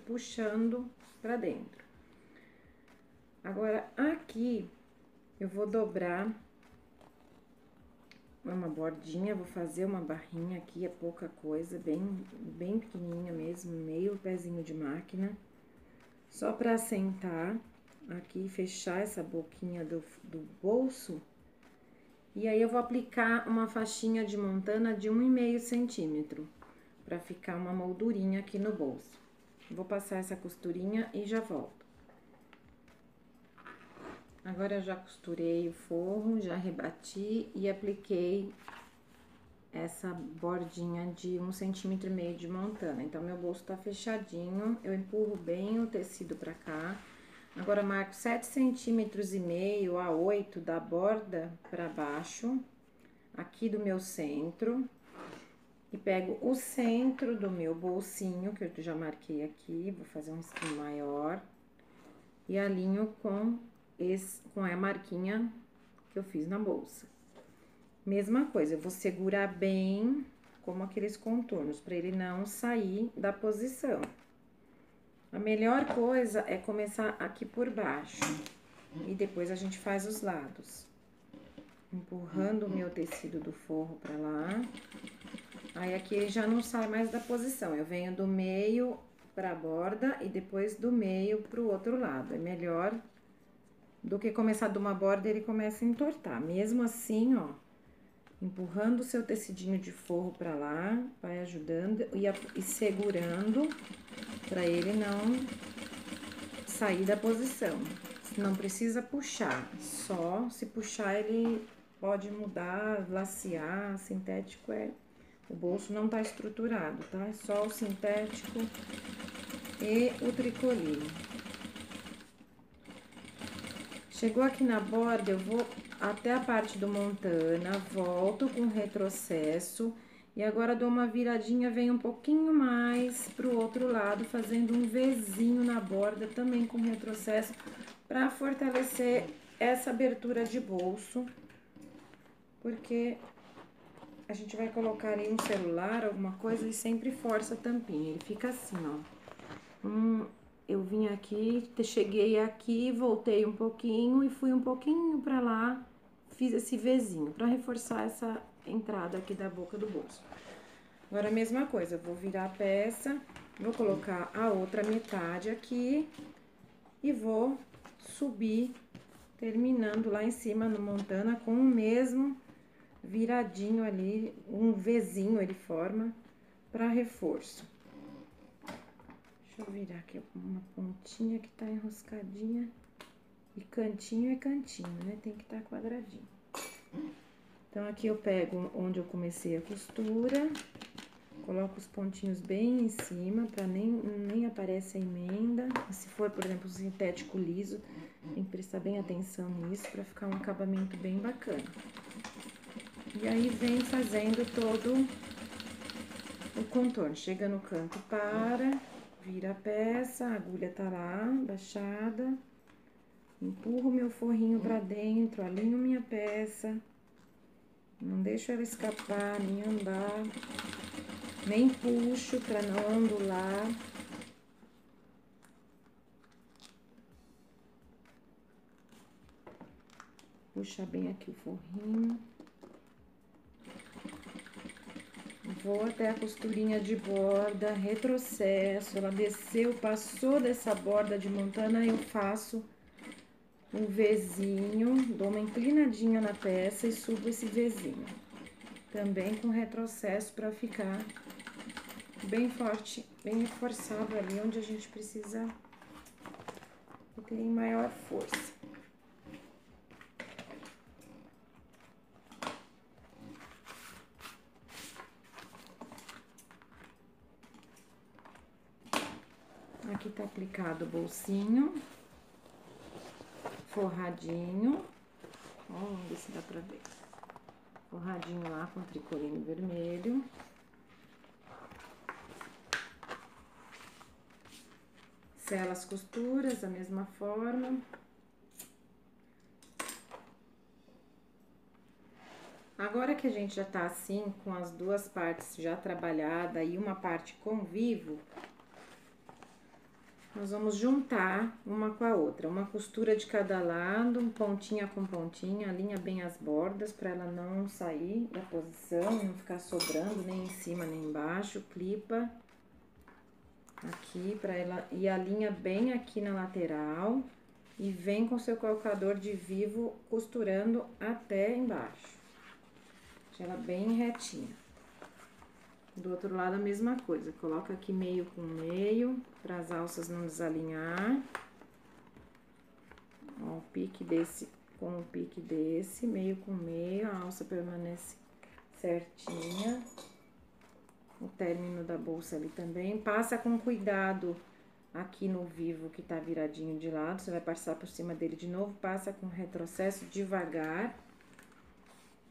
A: puxando pra dentro. Agora, aqui, eu vou dobrar uma bordinha, vou fazer uma barrinha aqui, é pouca coisa, bem pequenininha mesmo, meio pezinho de máquina. Só pra assentar aqui, fechar essa boquinha do bolso. E aí, eu vou aplicar uma faixinha de montana de 1,5 centímetro, pra ficar uma moldurinha aqui no bolso. Vou passar essa costurinha e já volto. Agora, eu já costurei o forro, já rebati e apliquei essa bordinha de 1,5 centímetro de montana. Então, meu bolso tá fechadinho, eu empurro bem o tecido pra cá. Agora, marco 7,5 centímetros a 8 da borda pra baixo, aqui do meu centro. E pego o centro do meu bolsinho, que eu já marquei aqui, vou fazer um risquinho maior. E alinho com a marquinha que eu fiz na bolsa. Mesma coisa, eu vou segurar bem como aqueles contornos, para ele não sair da posição. A melhor coisa é começar aqui por baixo e depois a gente faz os lados. Empurrando o meu tecido do forro para lá. Aí, aqui ele já não sai mais da posição, eu venho do meio para a borda e depois do meio para o outro lado. É melhor do que começar de uma borda e ele começa a entortar. Mesmo assim, ó, empurrando o seu tecidinho de forro pra lá, vai ajudando e segurando pra ele não sair da posição. Não precisa puxar, só se puxar ele pode mudar, lacear. Sintético o bolso não tá estruturado, tá? É só o sintético e o tricoline. Chegou aqui na borda, eu vou até a parte do montana, volto com retrocesso e agora dou uma viradinha, venho um pouquinho mais pro outro lado, fazendo um Vzinho na borda, também com retrocesso, pra fortalecer essa abertura de bolso, porque a gente vai colocar ali um celular, alguma coisa, e sempre força a tampinha, ele fica assim, ó. Eu vim aqui, cheguei aqui, voltei um pouquinho e fui um pouquinho pra lá, fiz esse Vzinho, pra reforçar essa entrada aqui da boca do bolso. Agora, a mesma coisa, eu vou virar a peça, vou colocar a outra metade aqui e vou subir, terminando lá em cima no montana com o mesmo viradinho ali, um Vzinho ele forma pra reforço. Deixa eu virar aqui uma pontinha que tá enroscadinha. E cantinho é cantinho, né? Tem que estar quadradinho. Então, aqui eu pego onde eu comecei a costura, coloco os pontinhos bem em cima, pra nem aparece a emenda. E se for, por exemplo, sintético liso, tem que prestar bem atenção nisso pra ficar um acabamento bem bacana. E aí, vem fazendo todo o contorno. Chega no canto, vira a peça, a agulha tá lá, baixada. Empurro meu forrinho pra dentro, alinho minha peça. Não deixo ela escapar, nem andar. Nem puxo pra não ondular. Puxa bem aqui o forrinho. Vou até a costurinha de borda, retrocesso. Ela desceu, passou dessa borda de montana, eu faço um Vzinho, dou uma inclinadinha na peça e subo esse Vzinho. Também com retrocesso para ficar bem forte, bem reforçado ali onde a gente precisa ter maior força. Aqui tá aplicado o bolsinho, forradinho, ó, vamos ver se dá pra ver. Forradinho lá com tricoline vermelho. Sela as costuras da mesma forma. Agora que a gente já tá assim, com as duas partes já trabalhada e uma parte com vivo, nós vamos juntar uma com a outra. Uma costura de cada lado, pontinha com pontinha, alinha bem as bordas para ela não sair da posição, não ficar sobrando nem em cima nem embaixo. Clipa aqui para ela e alinha bem aqui na lateral e vem com seu colocador de vivo costurando até embaixo. Deixa ela bem retinha. Do outro lado a mesma coisa, coloca aqui meio com meio, para as alças não desalinhar. Ó, o pique desse com o pique desse, meio com meio, a alça permanece certinha. O término da bolsa ali também. Passa com cuidado aqui no vivo que tá viradinho de lado, você vai passar por cima dele de novo, passa com retrocesso devagar,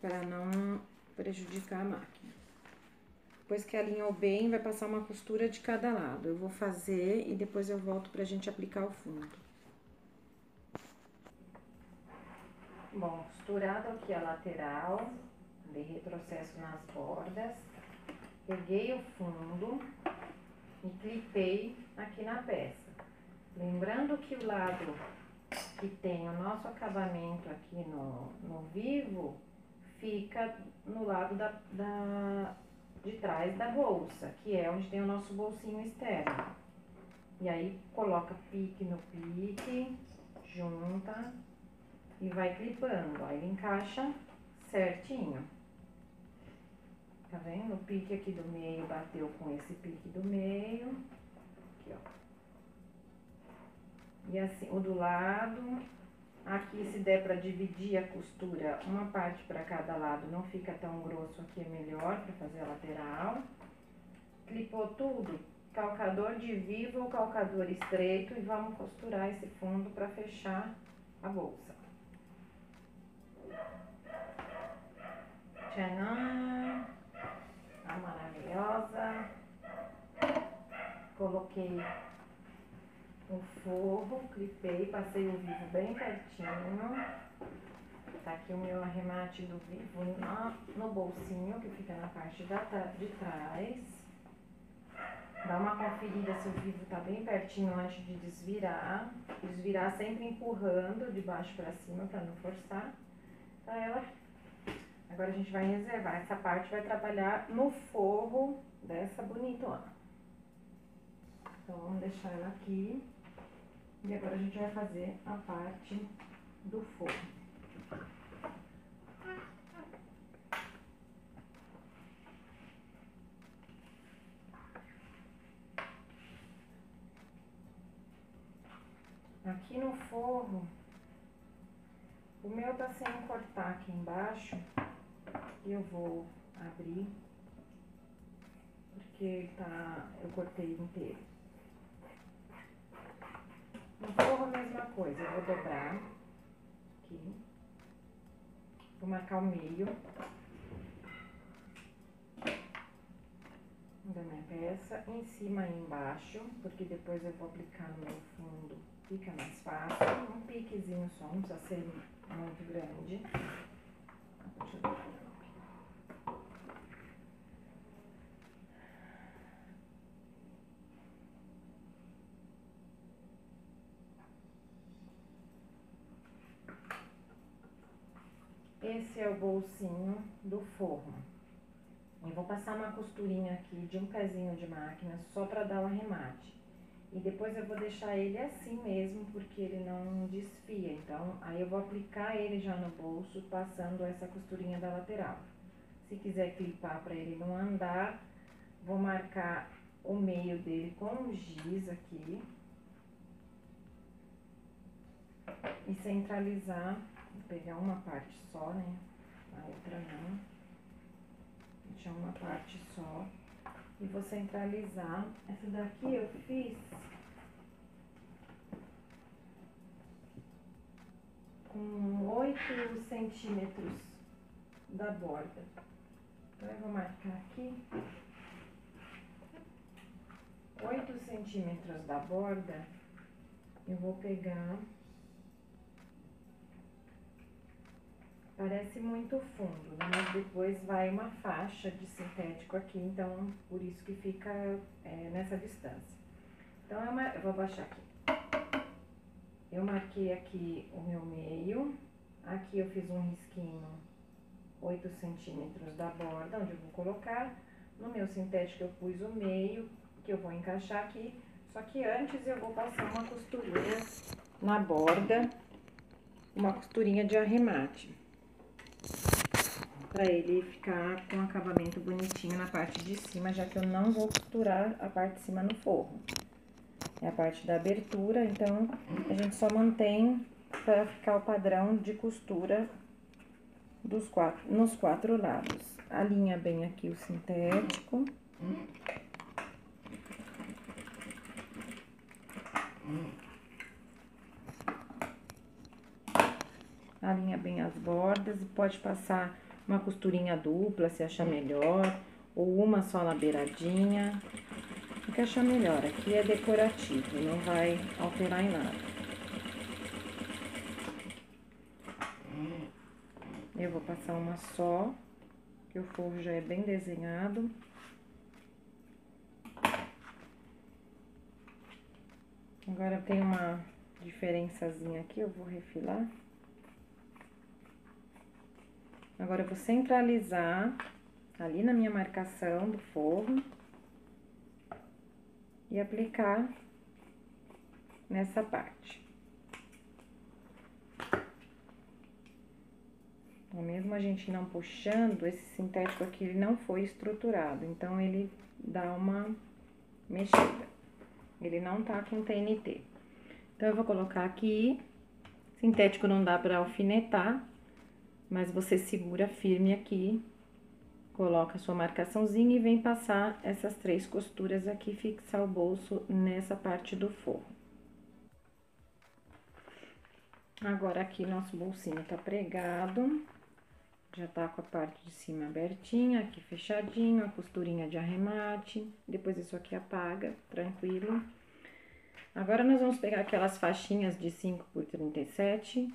A: para não prejudicar a máquina. Depois que alinhou bem, vai passar uma costura de cada lado. Eu vou fazer e depois eu volto pra gente aplicar o fundo. Bom, costurado aqui a lateral, dei retrocesso nas bordas, peguei o fundo e clipei aqui na peça. Lembrando que o lado que tem o nosso acabamento aqui no vivo, fica no lado de trás da bolsa, que é onde tem o nosso bolsinho externo. E aí, coloca pique no pique, junta e vai clipando. Aí, ele encaixa certinho. Tá vendo? O pique aqui do meio bateu com esse pique do meio. Aqui, ó. E assim, o do lado... Aqui, se der pra dividir a costura, uma parte pra cada lado, não fica tão grosso aqui, é melhor pra fazer a lateral. Clipou tudo, calcador de vivo ou calcador estreito e vamos costurar esse fundo pra fechar a bolsa. Tcharam! A maravilhosa. Coloquei o forro, clipei, passei o vivo bem pertinho. Tá aqui o meu arremate do vivo no bolsinho, que fica na parte de trás. Dá uma conferida se o vivo tá bem pertinho antes de desvirar. Desvirar sempre empurrando de baixo pra cima pra não forçar. Então, agora a gente vai reservar. Essa parte vai trabalhar no forro dessa bonitona. Então, vamos deixar ela aqui. E agora a gente vai fazer a parte do forro. Aqui no forro, O meu tá sem cortar aqui embaixo, e eu vou abrir, porque ele eu cortei inteiro. No forro a mesma coisa, eu vou dobrar aqui, vou marcar o meio da minha peça, em cima e embaixo, porque depois eu vou aplicar no meu fundo, fica mais fácil. Um piquezinho só, não precisa ser muito grande. Deixa eu ver. Esse é o bolsinho do forro. Eu vou passar uma costurinha aqui de um pezinho de máquina só para dar o arremate. E depois eu vou deixar ele assim mesmo, porque ele não desfia. Então, aí eu vou aplicar ele já no bolso, passando essa costurinha da lateral. Se quiser clipar para ele não andar, vou marcar o meio dele com um giz aqui. E centralizar, vou pegar uma parte só, né? A outra não. Deixar uma parte só. E vou centralizar. Essa daqui eu fiz com 8 centímetros da borda. Então, eu vou marcar aqui 8 centímetros da borda. Eu vou pegar. Parece muito fundo, né? Mas depois vai uma faixa de sintético aqui, então por isso que fica nessa distância. Então eu vou abaixar aqui. Eu marquei aqui o meu meio, aqui eu fiz um risquinho 8 centímetros da borda, onde eu vou colocar. No meu sintético eu pus o meio, que eu vou encaixar aqui, só que antes eu vou passar uma costurinha na borda, uma costurinha de arremate, para ele ficar com acabamento bonitinho na parte de cima, já que eu não vou costurar a parte de cima no forro. É a parte da abertura, então a gente só mantém para ficar o padrão de costura nos 4 lados. Alinha bem aqui o sintético. Alinha bem as bordas e pode passar uma costurinha dupla, se achar melhor, ou uma só na beiradinha, o que achar melhor. Aqui é decorativo, não vai alterar em nada. Eu vou passar uma só, que o forro já é bem desenhado. Agora tem uma diferençazinha aqui, eu vou refilar. Agora, eu vou centralizar ali na minha marcação do forro e aplicar nessa parte. Então, mesmo a gente não puxando, esse sintético aqui, ele não foi estruturado, então ele dá uma mexida. Ele não tá com TNT. Então, eu vou colocar aqui, sintético não dá pra alfinetar, mas você segura firme aqui, coloca a sua marcaçãozinha e vem passar essas 3 costuras aqui, fixar o bolso nessa parte do forro. Agora, aqui nosso bolsinho tá pregado, já tá com a parte de cima abertinha, aqui fechadinho, a costurinha de arremate, depois isso aqui apaga, tranquilo. Agora, nós vamos pegar aquelas faixinhas de 5 por 37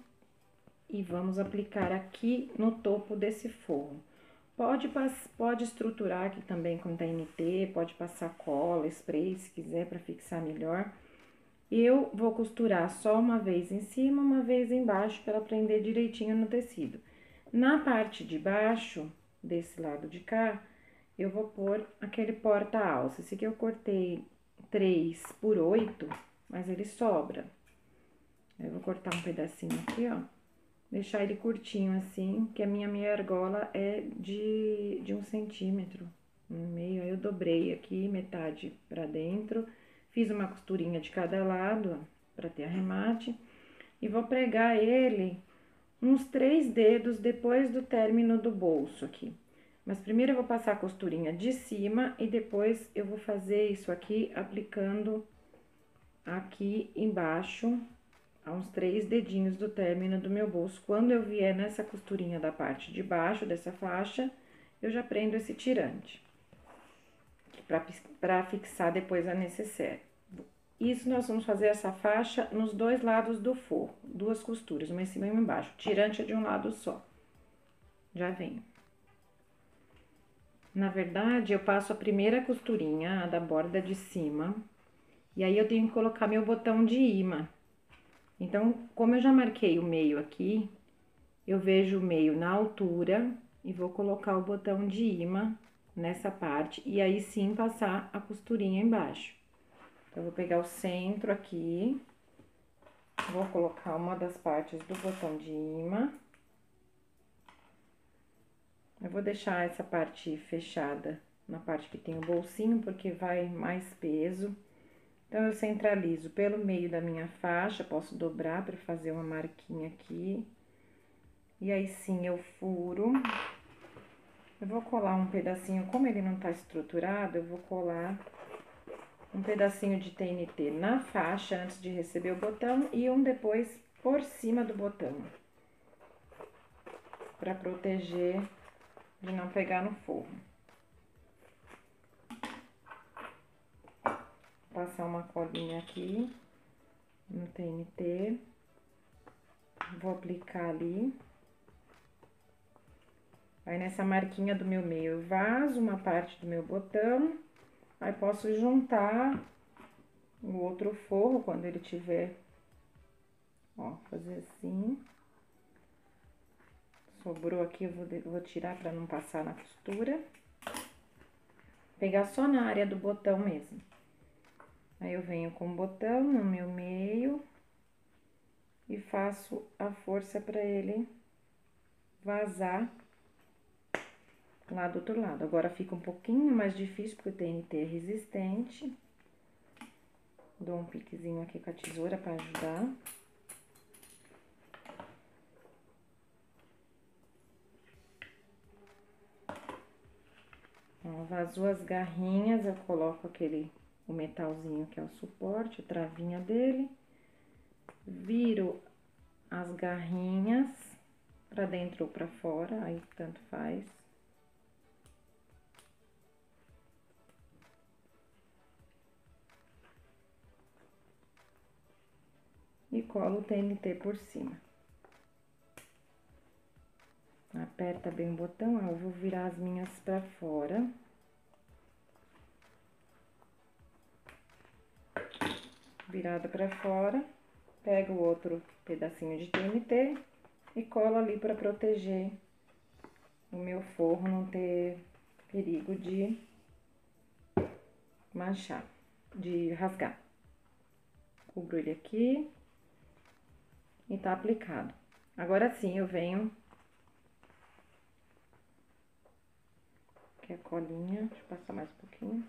A: e vamos aplicar aqui no topo desse forro. Pode estruturar aqui também com TNT, pode passar cola, spray, se quiser, para fixar melhor. Eu vou costurar só uma vez em cima, uma vez embaixo, para prender direitinho no tecido. Na parte de baixo, desse lado de cá, eu vou pôr aquele porta-alça. Esse aqui eu cortei 3 por 8, mas ele sobra. Eu vou cortar um pedacinho aqui, ó. Deixar ele curtinho assim, que a minha argola é de 1 centímetro no meio. Aí eu dobrei aqui metade pra dentro, fiz uma costurinha de cada lado, ó, pra ter arremate. E vou pregar ele uns 3 dedos depois do término do bolso aqui. Mas primeiro eu vou passar a costurinha de cima e depois eu vou fazer isso aqui aplicando aqui embaixo, a uns 3 dedinhos do término do meu bolso. Quando eu vier nessa costurinha da parte de baixo dessa faixa, eu já prendo esse tirante, pra fixar depois a necessaire. Isso nós vamos fazer essa faixa nos 2 lados do forro, 2 costuras, uma em cima e uma embaixo. O tirante é de um lado só. Já venho. Na verdade, eu passo a primeira costurinha, a da borda de cima, e aí eu tenho que colocar meu botão de imã. Então, como eu já marquei o meio aqui, eu vejo o meio na altura e vou colocar o botão de imã nessa parte, e aí sim passar a costurinha embaixo. Então, eu vou pegar o centro aqui, vou colocar uma das partes do botão de imã. Eu vou deixar essa parte fechada na parte que tem o bolsinho, porque vai mais peso. Então, eu centralizo pelo meio da minha faixa, posso dobrar para fazer uma marquinha aqui. E aí, sim, eu furo. Eu vou colar um pedacinho, como ele não tá estruturado, eu vou colar um pedacinho de TNT na faixa antes de receber o botão e um depois por cima do botão, para proteger de não pegar no forro. Passar uma colinha aqui no TNT, vou aplicar ali. Aí, nessa marquinha do meu meio, eu vazo uma parte do meu botão, aí posso juntar o outro forro quando ele tiver, ó, fazer assim. Sobrou aqui, eu vou tirar pra não passar na costura. Pegar só na área do botão mesmo. Aí, eu venho com o botão no meu meio e faço a força pra ele vazar lá do outro lado. Agora, fica um pouquinho mais difícil, porque o TNT é resistente. Dou um piquezinho aqui com a tesoura pra ajudar. Ó, vazou as garrinhas, eu coloco o metalzinho que é o suporte, a travinha dele. Viro as garrinhas pra dentro ou pra fora, aí tanto faz. E colo o TNT por cima. Aperta bem o botão, ó, eu vou virar as minhas pra fora. Virada pra fora, pego o outro pedacinho de TNT e colo ali pra proteger o meu forro, não ter perigo de manchar, de rasgar. Cubro ele aqui e tá aplicado. Agora sim, eu venho... Aqui a colinha, deixa eu passar mais um pouquinho.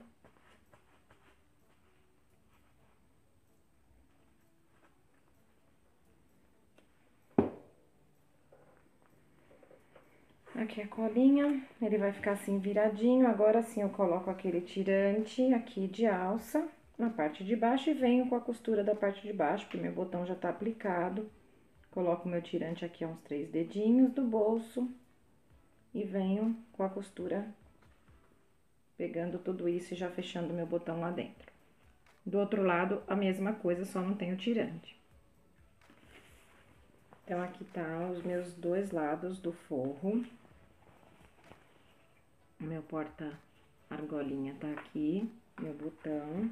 A: Aqui a colinha, ele vai ficar assim viradinho. Agora sim eu coloco aquele tirante aqui de alça na parte de baixo e venho com a costura da parte de baixo, porque meu botão já tá aplicado. Coloco meu tirante aqui a uns 3 dedinhos do bolso e venho com a costura pegando tudo isso e já fechando meu botão lá dentro. Do outro lado, a mesma coisa, só não tem o tirante. Então, aqui tá os meus 2 lados do forro. Meu porta-argolinha tá aqui, meu botão.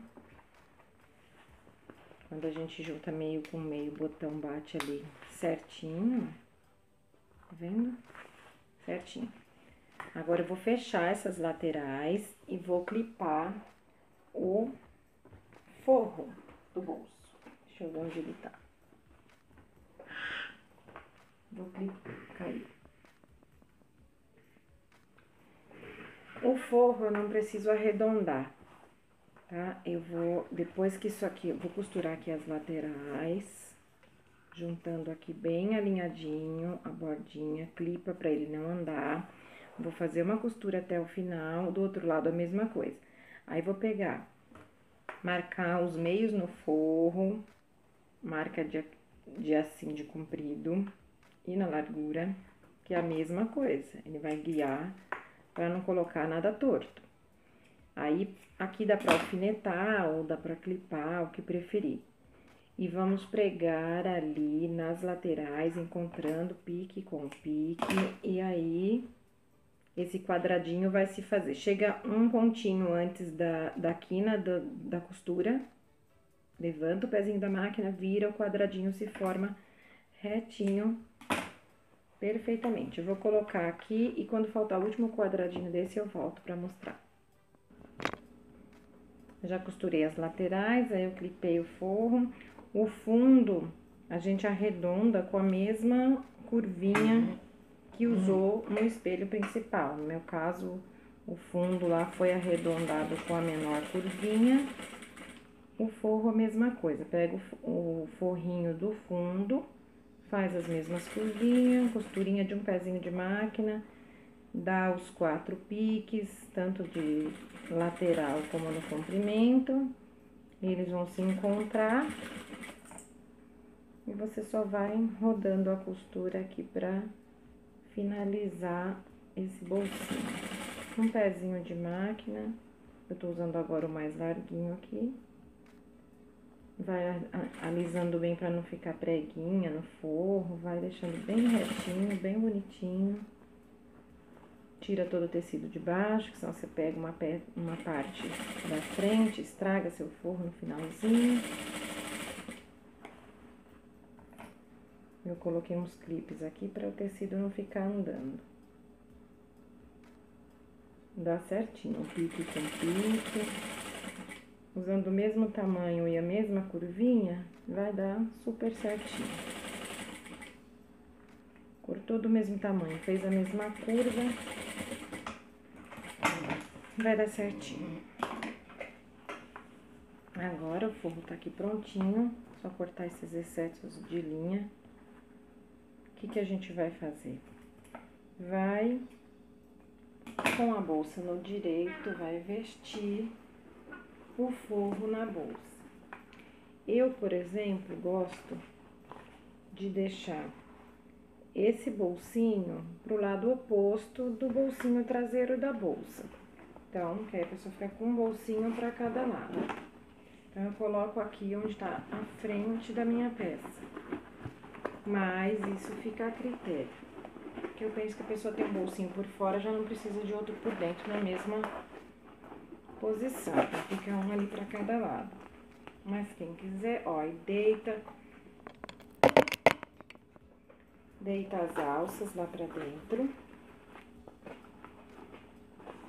A: Quando a gente junta meio com meio, o botão bate ali certinho, ó. Tá vendo? Certinho. Agora, eu vou fechar essas laterais e vou clipar o forro do bolso. Deixa eu ver onde ele tá. Vou clicar aí. O forro eu não preciso arredondar, tá? Eu vou, depois que isso aqui, eu vou costurar aqui as laterais. juntando aqui bem alinhadinho a bordinha, clipa pra ele não andar. Vou fazer uma costura até o final, do outro lado a mesma coisa. Aí, vou pegar, marcar os meios no forro, marca de assim de comprido e na largura, que é a mesma coisa. Ele vai guiar pra não colocar nada torto. Aí, aqui dá pra alfinetar ou dá pra clipar, o que preferir. E vamos pregar ali nas laterais, encontrando pique com pique, e aí esse quadradinho vai se fazer. Chega um pontinho antes da quina da costura, levanta o pezinho da máquina, vira, o quadradinho se forma retinho, perfeitamente. Eu vou colocar aqui e quando faltar o último quadradinho desse, eu volto pra mostrar. Já costurei as laterais, aí eu clipei o forro. O fundo, a gente arredonda com a mesma curvinha que usou no espelho principal. No meu caso, o fundo lá foi arredondado com a menor curvinha. O forro, a mesma coisa. Pega o forrinho do fundo, faz as mesmas curvinhas, costurinha de um pezinho de máquina, dá os 4 piques, tanto de lateral como no comprimento. Eles vão se encontrar. E você só vai rodando a costura aqui pra finalizar esse bolsinho. Um pezinho de máquina, eu tô usando agora o mais larguinho aqui. Vai alisando bem pra não ficar preguinha no forro, vai deixando bem retinho, bem bonitinho. Tira todo o tecido de baixo, que senão você pega uma parte da frente, estraga seu forro no finalzinho. Eu coloquei uns clipes aqui para o tecido não ficar andando. Dá certinho, pique com pique. Usando o mesmo tamanho e a mesma curvinha, vai dar super certinho. Cortou do mesmo tamanho, fez a mesma curva, vai dar certinho. Agora o forro tá aqui prontinho, só cortar esses excessos de linha. O que a gente vai fazer? Vai, com a bolsa no direito, vai vestir o forro na bolsa. Eu, por exemplo, gosto de deixar esse bolsinho pro lado oposto do bolsinho traseiro da bolsa. Então, que aí a pessoa fica com um bolsinho para cada lado. Então, eu coloco aqui onde tá a frente da minha peça. Mas isso fica a critério. Porque eu penso que a pessoa tem um bolsinho por fora, já não precisa de outro por dentro na mesma posição. Então, fica um ali pra cada lado. Mas quem quiser, ó, e deita as alças lá pra dentro.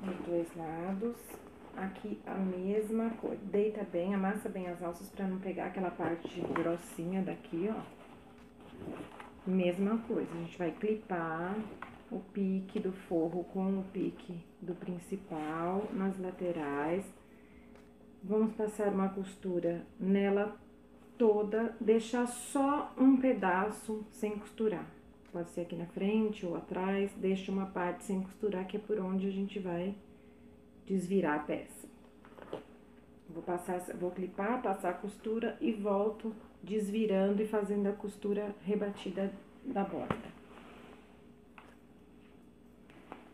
A: Os dois lados. Aqui a mesma coisa. Deita bem, amassa bem as alças pra não pegar aquela parte grossinha daqui, ó. Mesma coisa, a gente vai clipar o pique do forro com o pique do principal nas laterais. Vamos passar uma costura nela toda, deixar só um pedaço sem costurar. Pode ser aqui na frente ou atrás, deixa uma parte sem costurar, que é por onde a gente vai desvirar a peça. Vou clipar, passar a costura e volto desvirando e fazendo a costura rebatida da borda.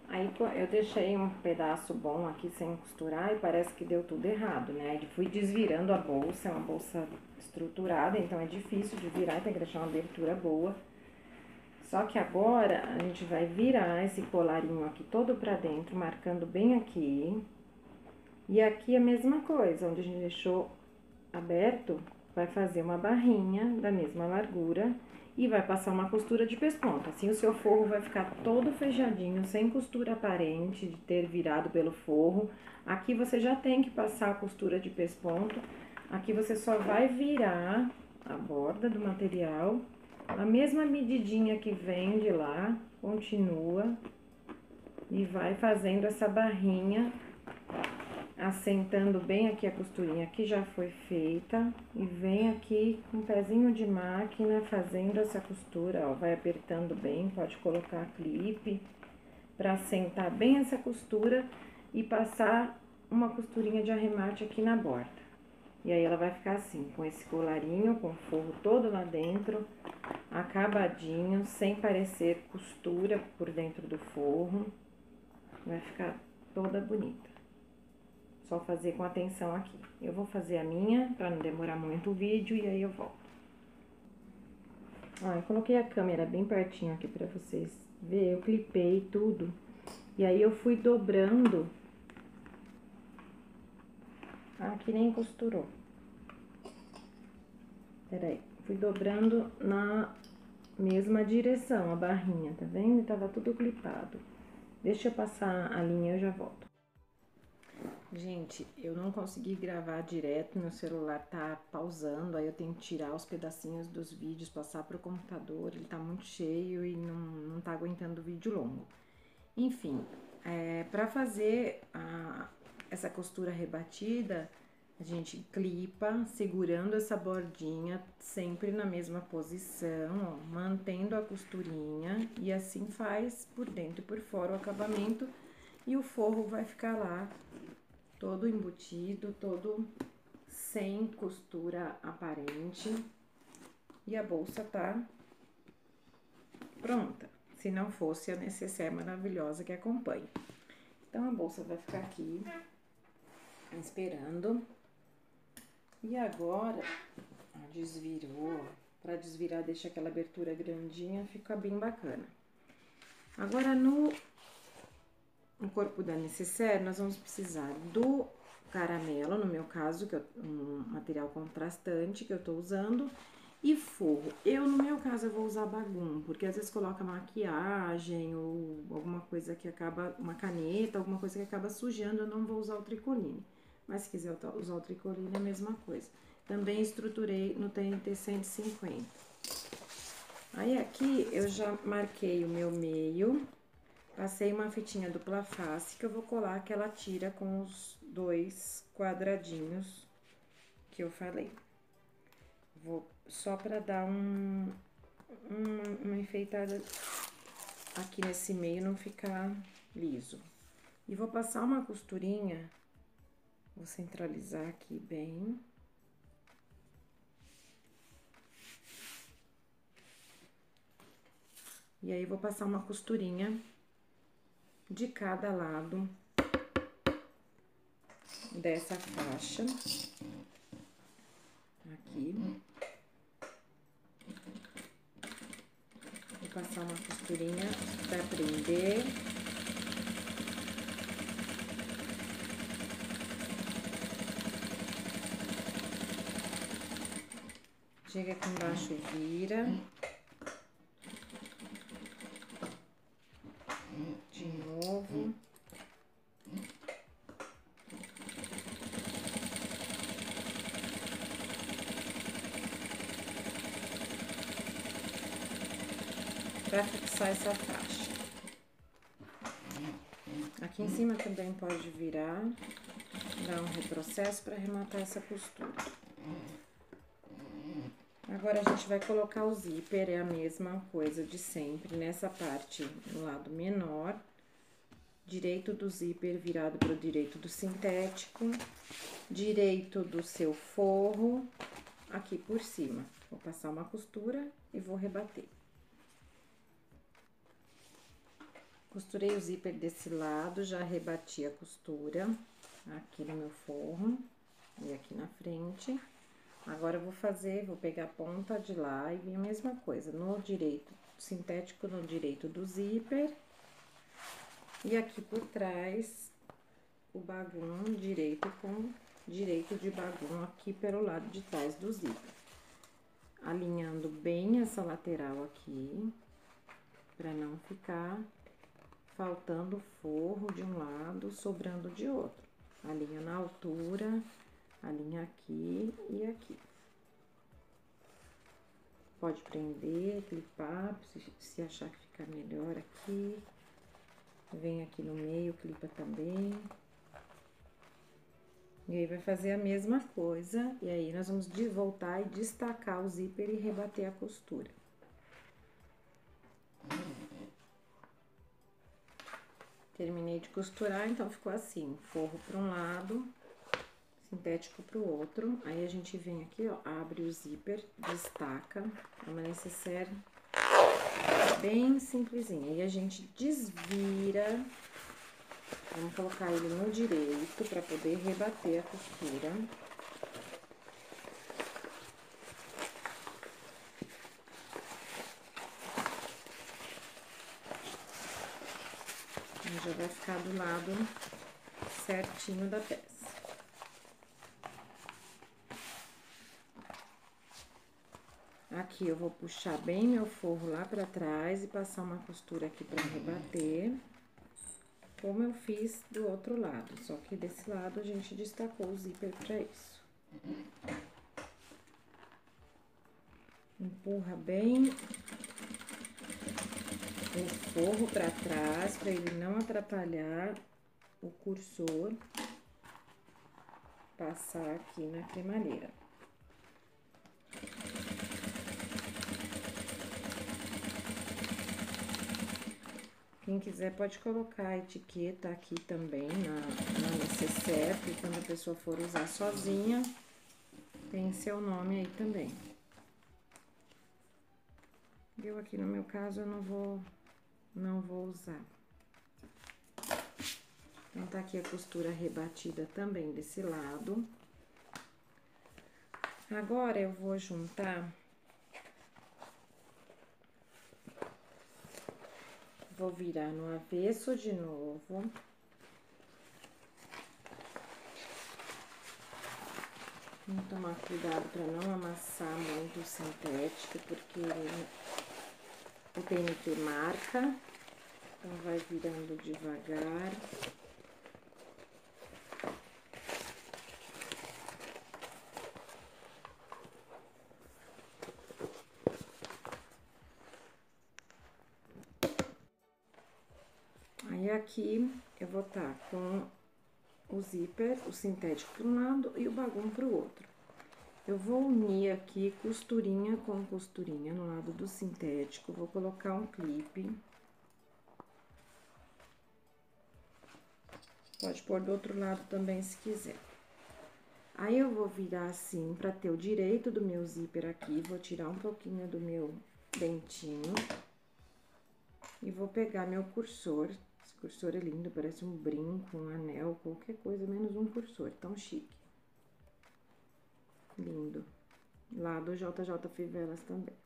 A: Aí, eu deixei um pedaço bom aqui sem costurar e parece que deu tudo errado, né? Fui desvirando a bolsa, é uma bolsa estruturada, então é difícil de virar, tem que deixar uma abertura boa. Só que agora, a gente vai virar esse colarinho aqui todo pra dentro, marcando bem aqui. E aqui a mesma coisa, onde a gente deixou aberto, vai fazer uma barrinha da mesma largura e vai passar uma costura de pesponto. Assim, o seu forro vai ficar todo fechadinho, sem costura aparente de ter virado pelo forro. Aqui você já tem que passar a costura de pesponto. Aqui você só vai virar a borda do material. A mesma medidinha que vem de lá, continua e vai fazendo essa barrinha assentando bem aqui a costurinha que já foi feita e vem aqui com um pezinho de máquina fazendo essa costura, ó, vai apertando bem, pode colocar clipe para assentar bem essa costura e passar uma costurinha de arremate aqui na borda. E aí ela vai ficar assim, com esse colarinho, com o forro todo lá dentro, acabadinho, sem parecer costura por dentro do forro. Vai ficar toda bonita. Só fazer com atenção aqui. Eu vou fazer a minha, pra não demorar muito o vídeo, e aí eu volto. Ó, eu coloquei a câmera bem pertinho aqui pra vocês verem. Eu clipei tudo. E aí eu fui dobrando. Aqui nem costurou. Peraí. Fui dobrando na mesma direção, a barrinha, tá vendo? Tava tudo clipado. Deixa eu passar a linha e eu já volto. Gente, eu não consegui gravar direto, meu celular tá pausando, aí eu tenho que tirar os pedacinhos dos vídeos, passar pro computador, ele tá muito cheio e não tá aguentando vídeo longo. Enfim, pra fazer essa costura rebatida, a gente clipa segurando essa bordinha sempre na mesma posição, ó, mantendo a costurinha e assim faz por dentro e por fora o acabamento e o forro vai ficar lá todo embutido, todo sem costura aparente. E a bolsa tá pronta, se não fosse a necessaire maravilhosa que acompanha. Então, a bolsa vai ficar aqui, esperando. E agora, desvirou. Pra desvirar, deixa aquela abertura grandinha, fica bem bacana. Agora, no corpo da necessaire, nós vamos precisar do caramelo, no meu caso, que é um material contrastante que eu tô usando, e forro. No meu caso, eu vou usar bagum, porque às vezes coloca maquiagem ou alguma coisa que acaba, uma caneta, alguma coisa que acaba sujando, eu não vou usar o tricoline. Mas se quiser usar o tricoline, é a mesma coisa. Também estruturei no TNT 150. Aí aqui, eu já marquei o meu meio. Passei uma fitinha dupla face que eu vou colar aquela tira com os 2 quadradinhos que eu falei. Vou só pra dar uma enfeitada aqui nesse meio, não ficar liso. E vou passar uma costurinha, vou centralizar aqui bem. E aí, vou passar uma costurinha de cada lado dessa faixa, aqui. Vou passar uma costurinha pra prender. Chega aqui embaixo e vira. De novo. Pra fixar essa faixa. Aqui em cima também pode virar, dar um retrocesso para arrematar essa costura. Agora, a gente vai colocar o zíper, é a mesma coisa de sempre, nessa parte no lado menor, direito do zíper virado para o direito do sintético, direito do seu forro, aqui por cima. Vou passar uma costura e vou rebater. Costurei o zíper desse lado, já rebati a costura aqui no meu forro e aqui na frente. Agora, eu vou pegar a ponta de lá e vir a mesma coisa, no direito sintético, no direito do zíper. E aqui por trás, o bagum direito com direito de bagum aqui pelo lado de trás do zíper. Alinhando bem essa lateral aqui, pra não ficar faltando forro de um lado, sobrando de outro. Alinha na altura, alinha aqui e aqui. Pode prender, clipar, se achar que fica melhor aqui. Vem aqui no meio, clipa também. E aí, vai fazer a mesma coisa, e aí nós vamos voltar e destacar o zíper e rebater a costura. Terminei de costurar, então ficou assim, forro para um lado, sintético pro outro. Aí, a gente vem aqui, ó, abre o zíper, destaca, é uma necessaire bem simplesinha. Aí, a gente desvira, vamos colocar ele no direito pra poder rebater a costura. Aí, já vai ficar do lado certinho da peça. Aqui, eu vou puxar bem meu forro lá pra trás e passar uma costura aqui pra rebater, como eu fiz do outro lado, só que desse lado a gente destacou o zíper pra isso. Empurra bem o forro pra trás, pra ele não atrapalhar o cursor, passar aqui na cremalheira. Quem quiser pode colocar a etiqueta aqui também na necessaire, porque quando a pessoa for usar sozinha, tem seu nome aí também. Eu aqui no meu caso, eu não vou usar. Então, tá aqui a costura rebatida também desse lado. Agora, eu vou juntar... Vou virar no avesso de novo. Vamos tomar cuidado para não amassar muito o sintético, porque o TNT marca. Então, vai virando devagar. Aí, aqui, eu vou estar com o zíper, o sintético para um lado e o bagum para o outro. Eu vou unir aqui costurinha com costurinha no lado do sintético, vou colocar um clipe. Pode pôr do outro lado também, se quiser. Aí, eu vou virar assim, pra ter o direito do meu zíper aqui, vou tirar um pouquinho do meu dentinho. E vou pegar meu cursor. Esse cursor é lindo, parece um brinco, um anel, qualquer coisa, menos um cursor, tão chique. Lindo. Lá do JJ Fivelas também.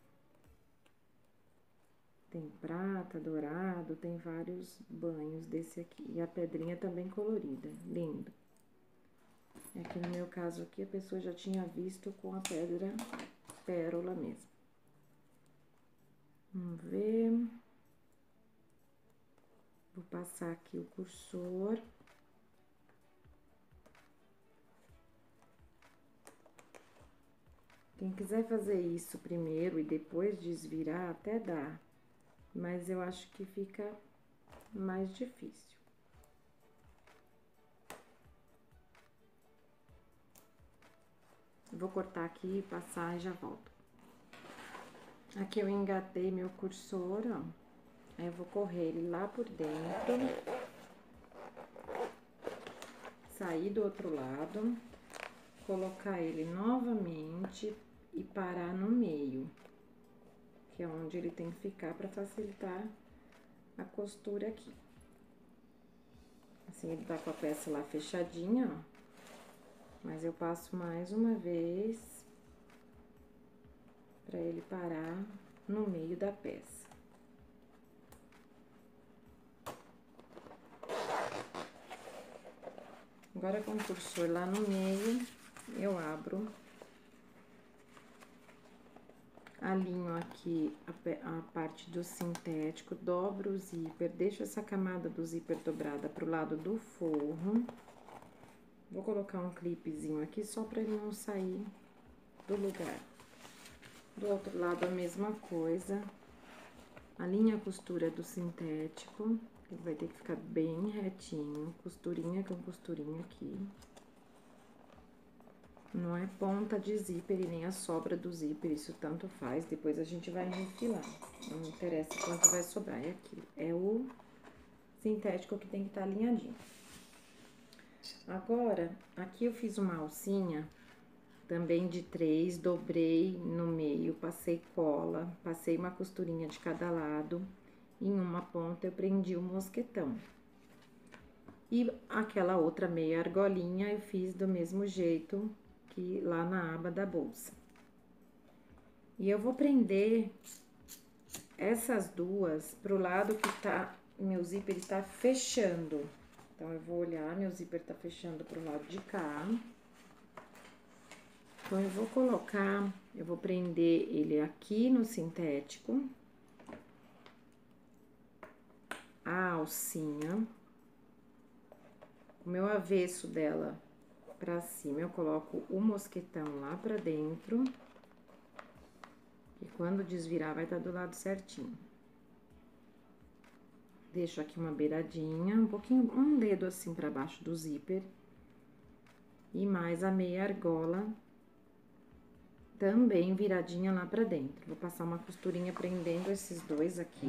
A: Tem prata, dourado, tem vários banhos desse aqui. E a pedrinha também colorida, lindo. Aqui no meu caso aqui, a pessoa já tinha visto com a pedra pérola mesmo. Vamos ver. Vou passar aqui o cursor. Quem quiser fazer isso primeiro e depois desvirar, até dá. Mas eu acho que fica mais difícil. Vou cortar aqui, passar e já volto. Aqui eu engatei meu cursor, ó. Aí eu vou correr ele lá por dentro. Sair do outro lado. Colocar ele novamente e parar no meio. Que é onde ele tem que ficar pra facilitar a costura aqui. Assim, ele tá com a peça lá fechadinha, ó. Mas eu passo mais uma vez pra ele parar no meio da peça. Agora, com o cursor lá no meio, eu abro, alinho aqui a parte do sintético, dobro o zíper, deixo essa camada do zíper dobrada pro lado do forro. Vou colocar um clipezinho aqui só pra ele não sair do lugar. Do outro lado, a mesma coisa. Alinha a costura do sintético, ele vai ter que ficar bem retinho, costurinha com costurinha aqui. Não é ponta de zíper e nem a sobra do zíper, isso tanto faz, depois a gente vai refilar. Não interessa quanto vai sobrar, é aqui. É o sintético que tem que estar alinhadinho. Agora, aqui eu fiz uma alcinha, também de 3, dobrei no meio, passei cola, passei uma costurinha de cada lado. Em uma ponta eu prendi o mosquetão. E aquela outra meia argolinha eu fiz do mesmo jeito que lá na aba da bolsa. E eu vou prender essas duas pro lado que tá, meu zíper está fechando. Então, eu vou olhar, meu zíper tá fechando pro lado de cá. Então, eu vou colocar, eu vou prender ele aqui no sintético. A alcinha. O meu avesso dela pra cima, eu coloco o mosquetão lá pra dentro. E quando desvirar, vai estar do lado certinho. Deixo aqui uma beiradinha, um pouquinho, um dedo assim pra baixo do zíper. E mais a meia argola, também viradinha lá pra dentro. Vou passar uma costurinha prendendo esses dois aqui.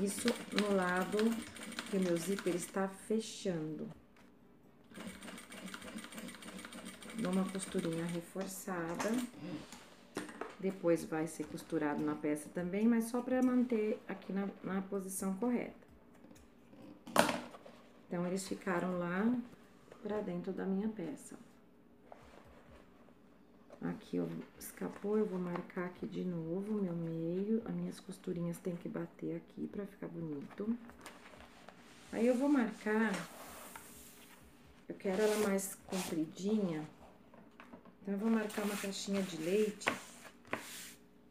A: Isso no lado que o meu zíper está fechando. Dou uma costurinha reforçada. Depois vai ser costurado na peça também, mas só pra manter aqui na posição correta. Então, eles ficaram lá pra dentro da minha peça. Aqui, ó, escapou, eu vou marcar aqui de novo o meu meio. As minhas costurinhas tem que bater aqui pra ficar bonito. Aí, eu vou marcar, eu quero ela mais compridinha, então eu vou marcar uma caixinha de leite.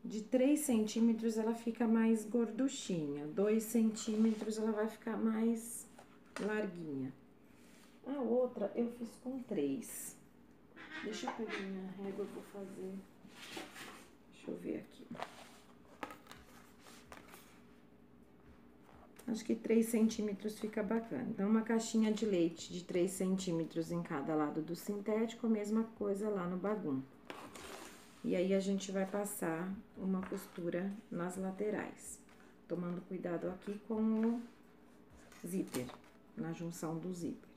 A: De 3 centímetros ela fica mais gorduchinha, 2 centímetros ela vai ficar mais larguinha. A outra eu fiz com 3. Deixa eu pegar minha régua, eu vou fazer. Deixa eu ver aqui. Acho que 3 centímetros fica bacana. Então, uma caixinha de leite de 3 centímetros em cada lado do sintético, a mesma coisa lá no bagum. E aí, a gente vai passar uma costura nas laterais, tomando cuidado aqui com o zíper, na junção do zíper.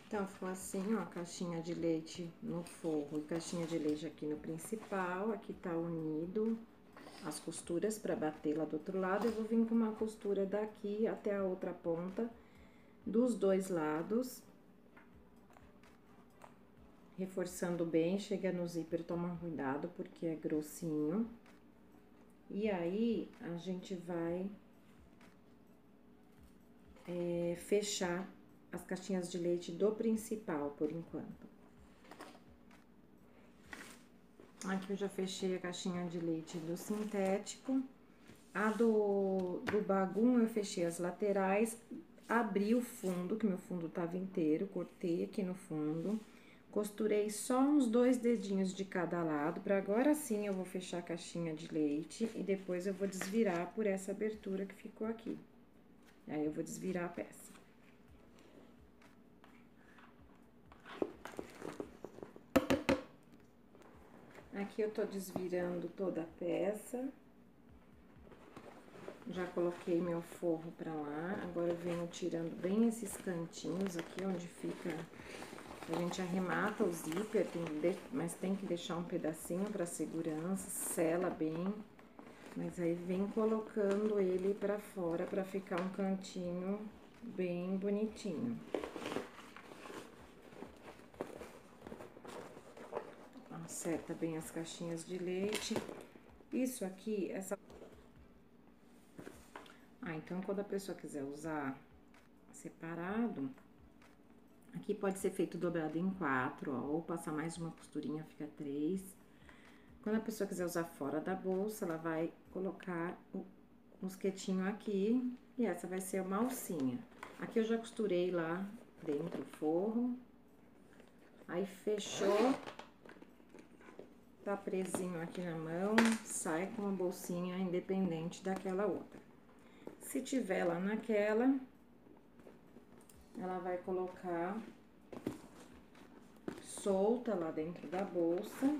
A: Então, ficou assim, ó, caixinha de leite no forro e caixinha de leite aqui no principal. Aqui tá unido as costuras pra bater lá do outro lado. Eu vou vir com uma costura daqui até a outra ponta, dos dois lados. Reforçando bem, chega no zíper, toma cuidado, porque é grossinho. E aí, a gente vai fechar as caixinhas de leite do principal, por enquanto. Aqui eu já fechei a caixinha de leite do sintético. A do bagum eu fechei as laterais, abri o fundo, que meu fundo tava inteiro, cortei aqui no fundo. Costurei só uns 2 dedinhos de cada lado, pra agora sim eu vou fechar a caixinha de leite e depois eu vou desvirar por essa abertura que ficou aqui. Aí eu vou desvirar a peça. Aqui eu tô desvirando toda a peça. Já coloquei meu forro pra lá, agora eu venho tirando bem esses cantinhos aqui, onde fica... A gente arremata o zíper, mas tem que deixar um pedacinho pra segurança, sela bem. Mas aí vem colocando ele pra fora pra ficar um cantinho bem bonitinho. Acerta bem as caixinhas de leite. Isso aqui, então quando a pessoa quiser usar separado... Aqui pode ser feito dobrado em 4, ó, ou passar mais uma costurinha, fica 3. Quando a pessoa quiser usar fora da bolsa, ela vai colocar o mosquetinho aqui, e essa vai ser uma alcinha. Aqui eu já costurei lá dentro o forro, aí fechou, tá presinho aqui na mão, sai com uma bolsinha independente daquela outra. Se tiver lá naquela... ela vai colocar solta lá dentro da bolsa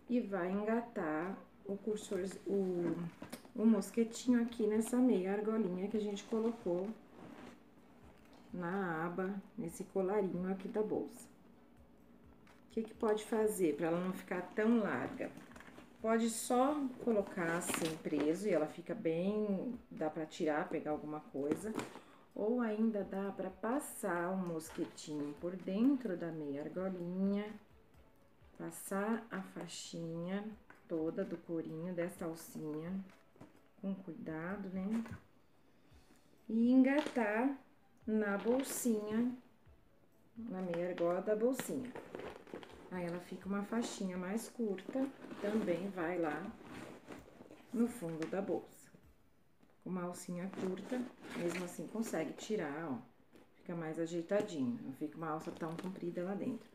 A: e vai engatar o cursor, o mosquetinho aqui nessa meia argolinha que a gente colocou na aba, nesse colarinho aqui da bolsa. O que que pode fazer para ela não ficar tão larga? Pode só colocar assim preso e ela fica bem, dá para tirar, pegar alguma coisa. Ou ainda dá para passar o mosquetinho por dentro da meia argolinha, passar a faixinha toda do corinho dessa alcinha, com cuidado, né? E engatar na bolsinha, na meia argola da bolsinha. Aí ela fica uma faixinha mais curta, também vai lá no fundo da bolsa. Uma alcinha curta, mesmo assim consegue tirar, ó, fica mais ajeitadinho, não fica uma alça tão comprida lá dentro.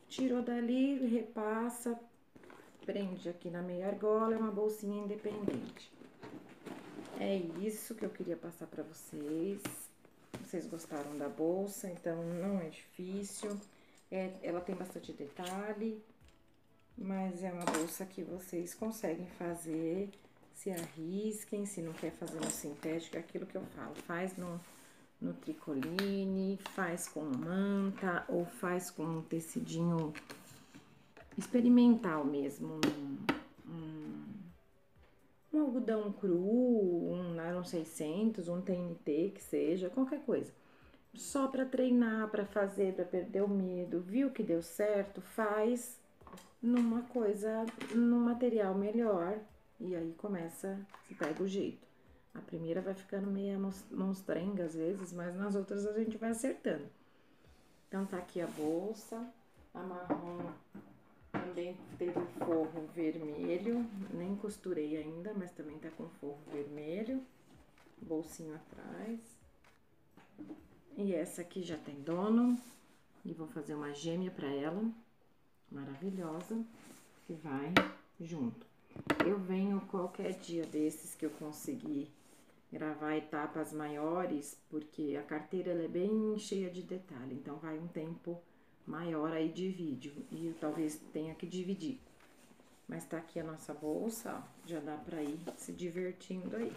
A: Tirou dali, repassa, prende aqui na meia argola, é uma bolsinha independente. É isso que eu queria passar pra vocês. Vocês gostaram da bolsa, então não é difícil, ela tem bastante detalhe, mas é uma bolsa que vocês conseguem fazer. Se arrisquem, se não quer fazer no sintético, é aquilo que eu falo, faz no tricoline, faz com manta ou faz com um tecidinho experimental mesmo, um algodão cru, um nylon 600, um TNT, que seja, qualquer coisa. Só para treinar, para fazer, para perder o medo, viu que deu certo, faz numa coisa, num material melhor. E aí começa, se pega o jeito. A primeira vai ficando meio monstrenga às vezes, mas nas outras a gente vai acertando. Então tá aqui a bolsa, a marrom também teve forro vermelho, nem costurei ainda, mas também tá com forro vermelho, bolsinho atrás. E essa aqui já tem dono, e vou fazer uma gêmea pra ela, maravilhosa, que vai junto. Eu venho qualquer dia desses que eu conseguir gravar etapas maiores, porque a carteira ela é bem cheia de detalhe, então vai um tempo maior aí de vídeo e eu talvez tenha que dividir. Mas tá aqui a nossa bolsa, ó, já dá pra ir se divertindo aí.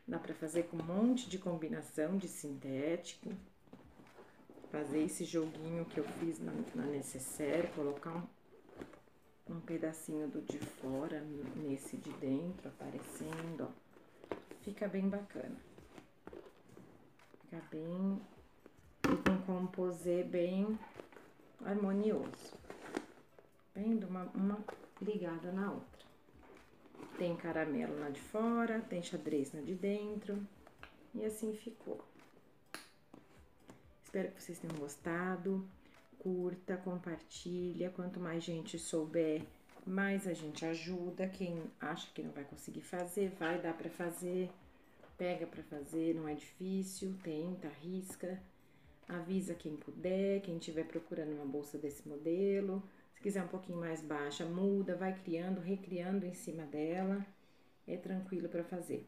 A: Dá pra fazer com um monte de combinação de sintético, fazer esse joguinho que eu fiz na necessaire, colocar um pedacinho do de fora nesse de dentro, aparecendo, ó. Fica bem bacana. Fica bem... E com um composê bem harmonioso. Vendo? Uma ligada na outra. Tem caramelo lá de fora, tem xadrez na de dentro. E assim ficou. Espero que vocês tenham gostado. Curta, compartilha. Quanto mais gente souber, mais a gente ajuda. Quem acha que não vai conseguir fazer, vai dar pra fazer. Pega pra fazer, não é difícil. Tenta, arrisca. Avisa quem puder, quem estiver procurando uma bolsa desse modelo. Se quiser um pouquinho mais baixa, muda, vai criando, recriando em cima dela. É tranquilo pra fazer.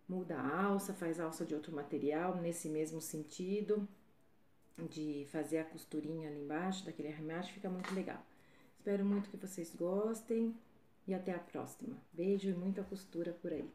A: Muda a alça, faz alça de outro material, nesse mesmo sentido. De fazer a costurinha ali embaixo, daquele arremate, fica muito legal. Espero muito que vocês gostem e até a próxima. Beijo e muita costura por aí.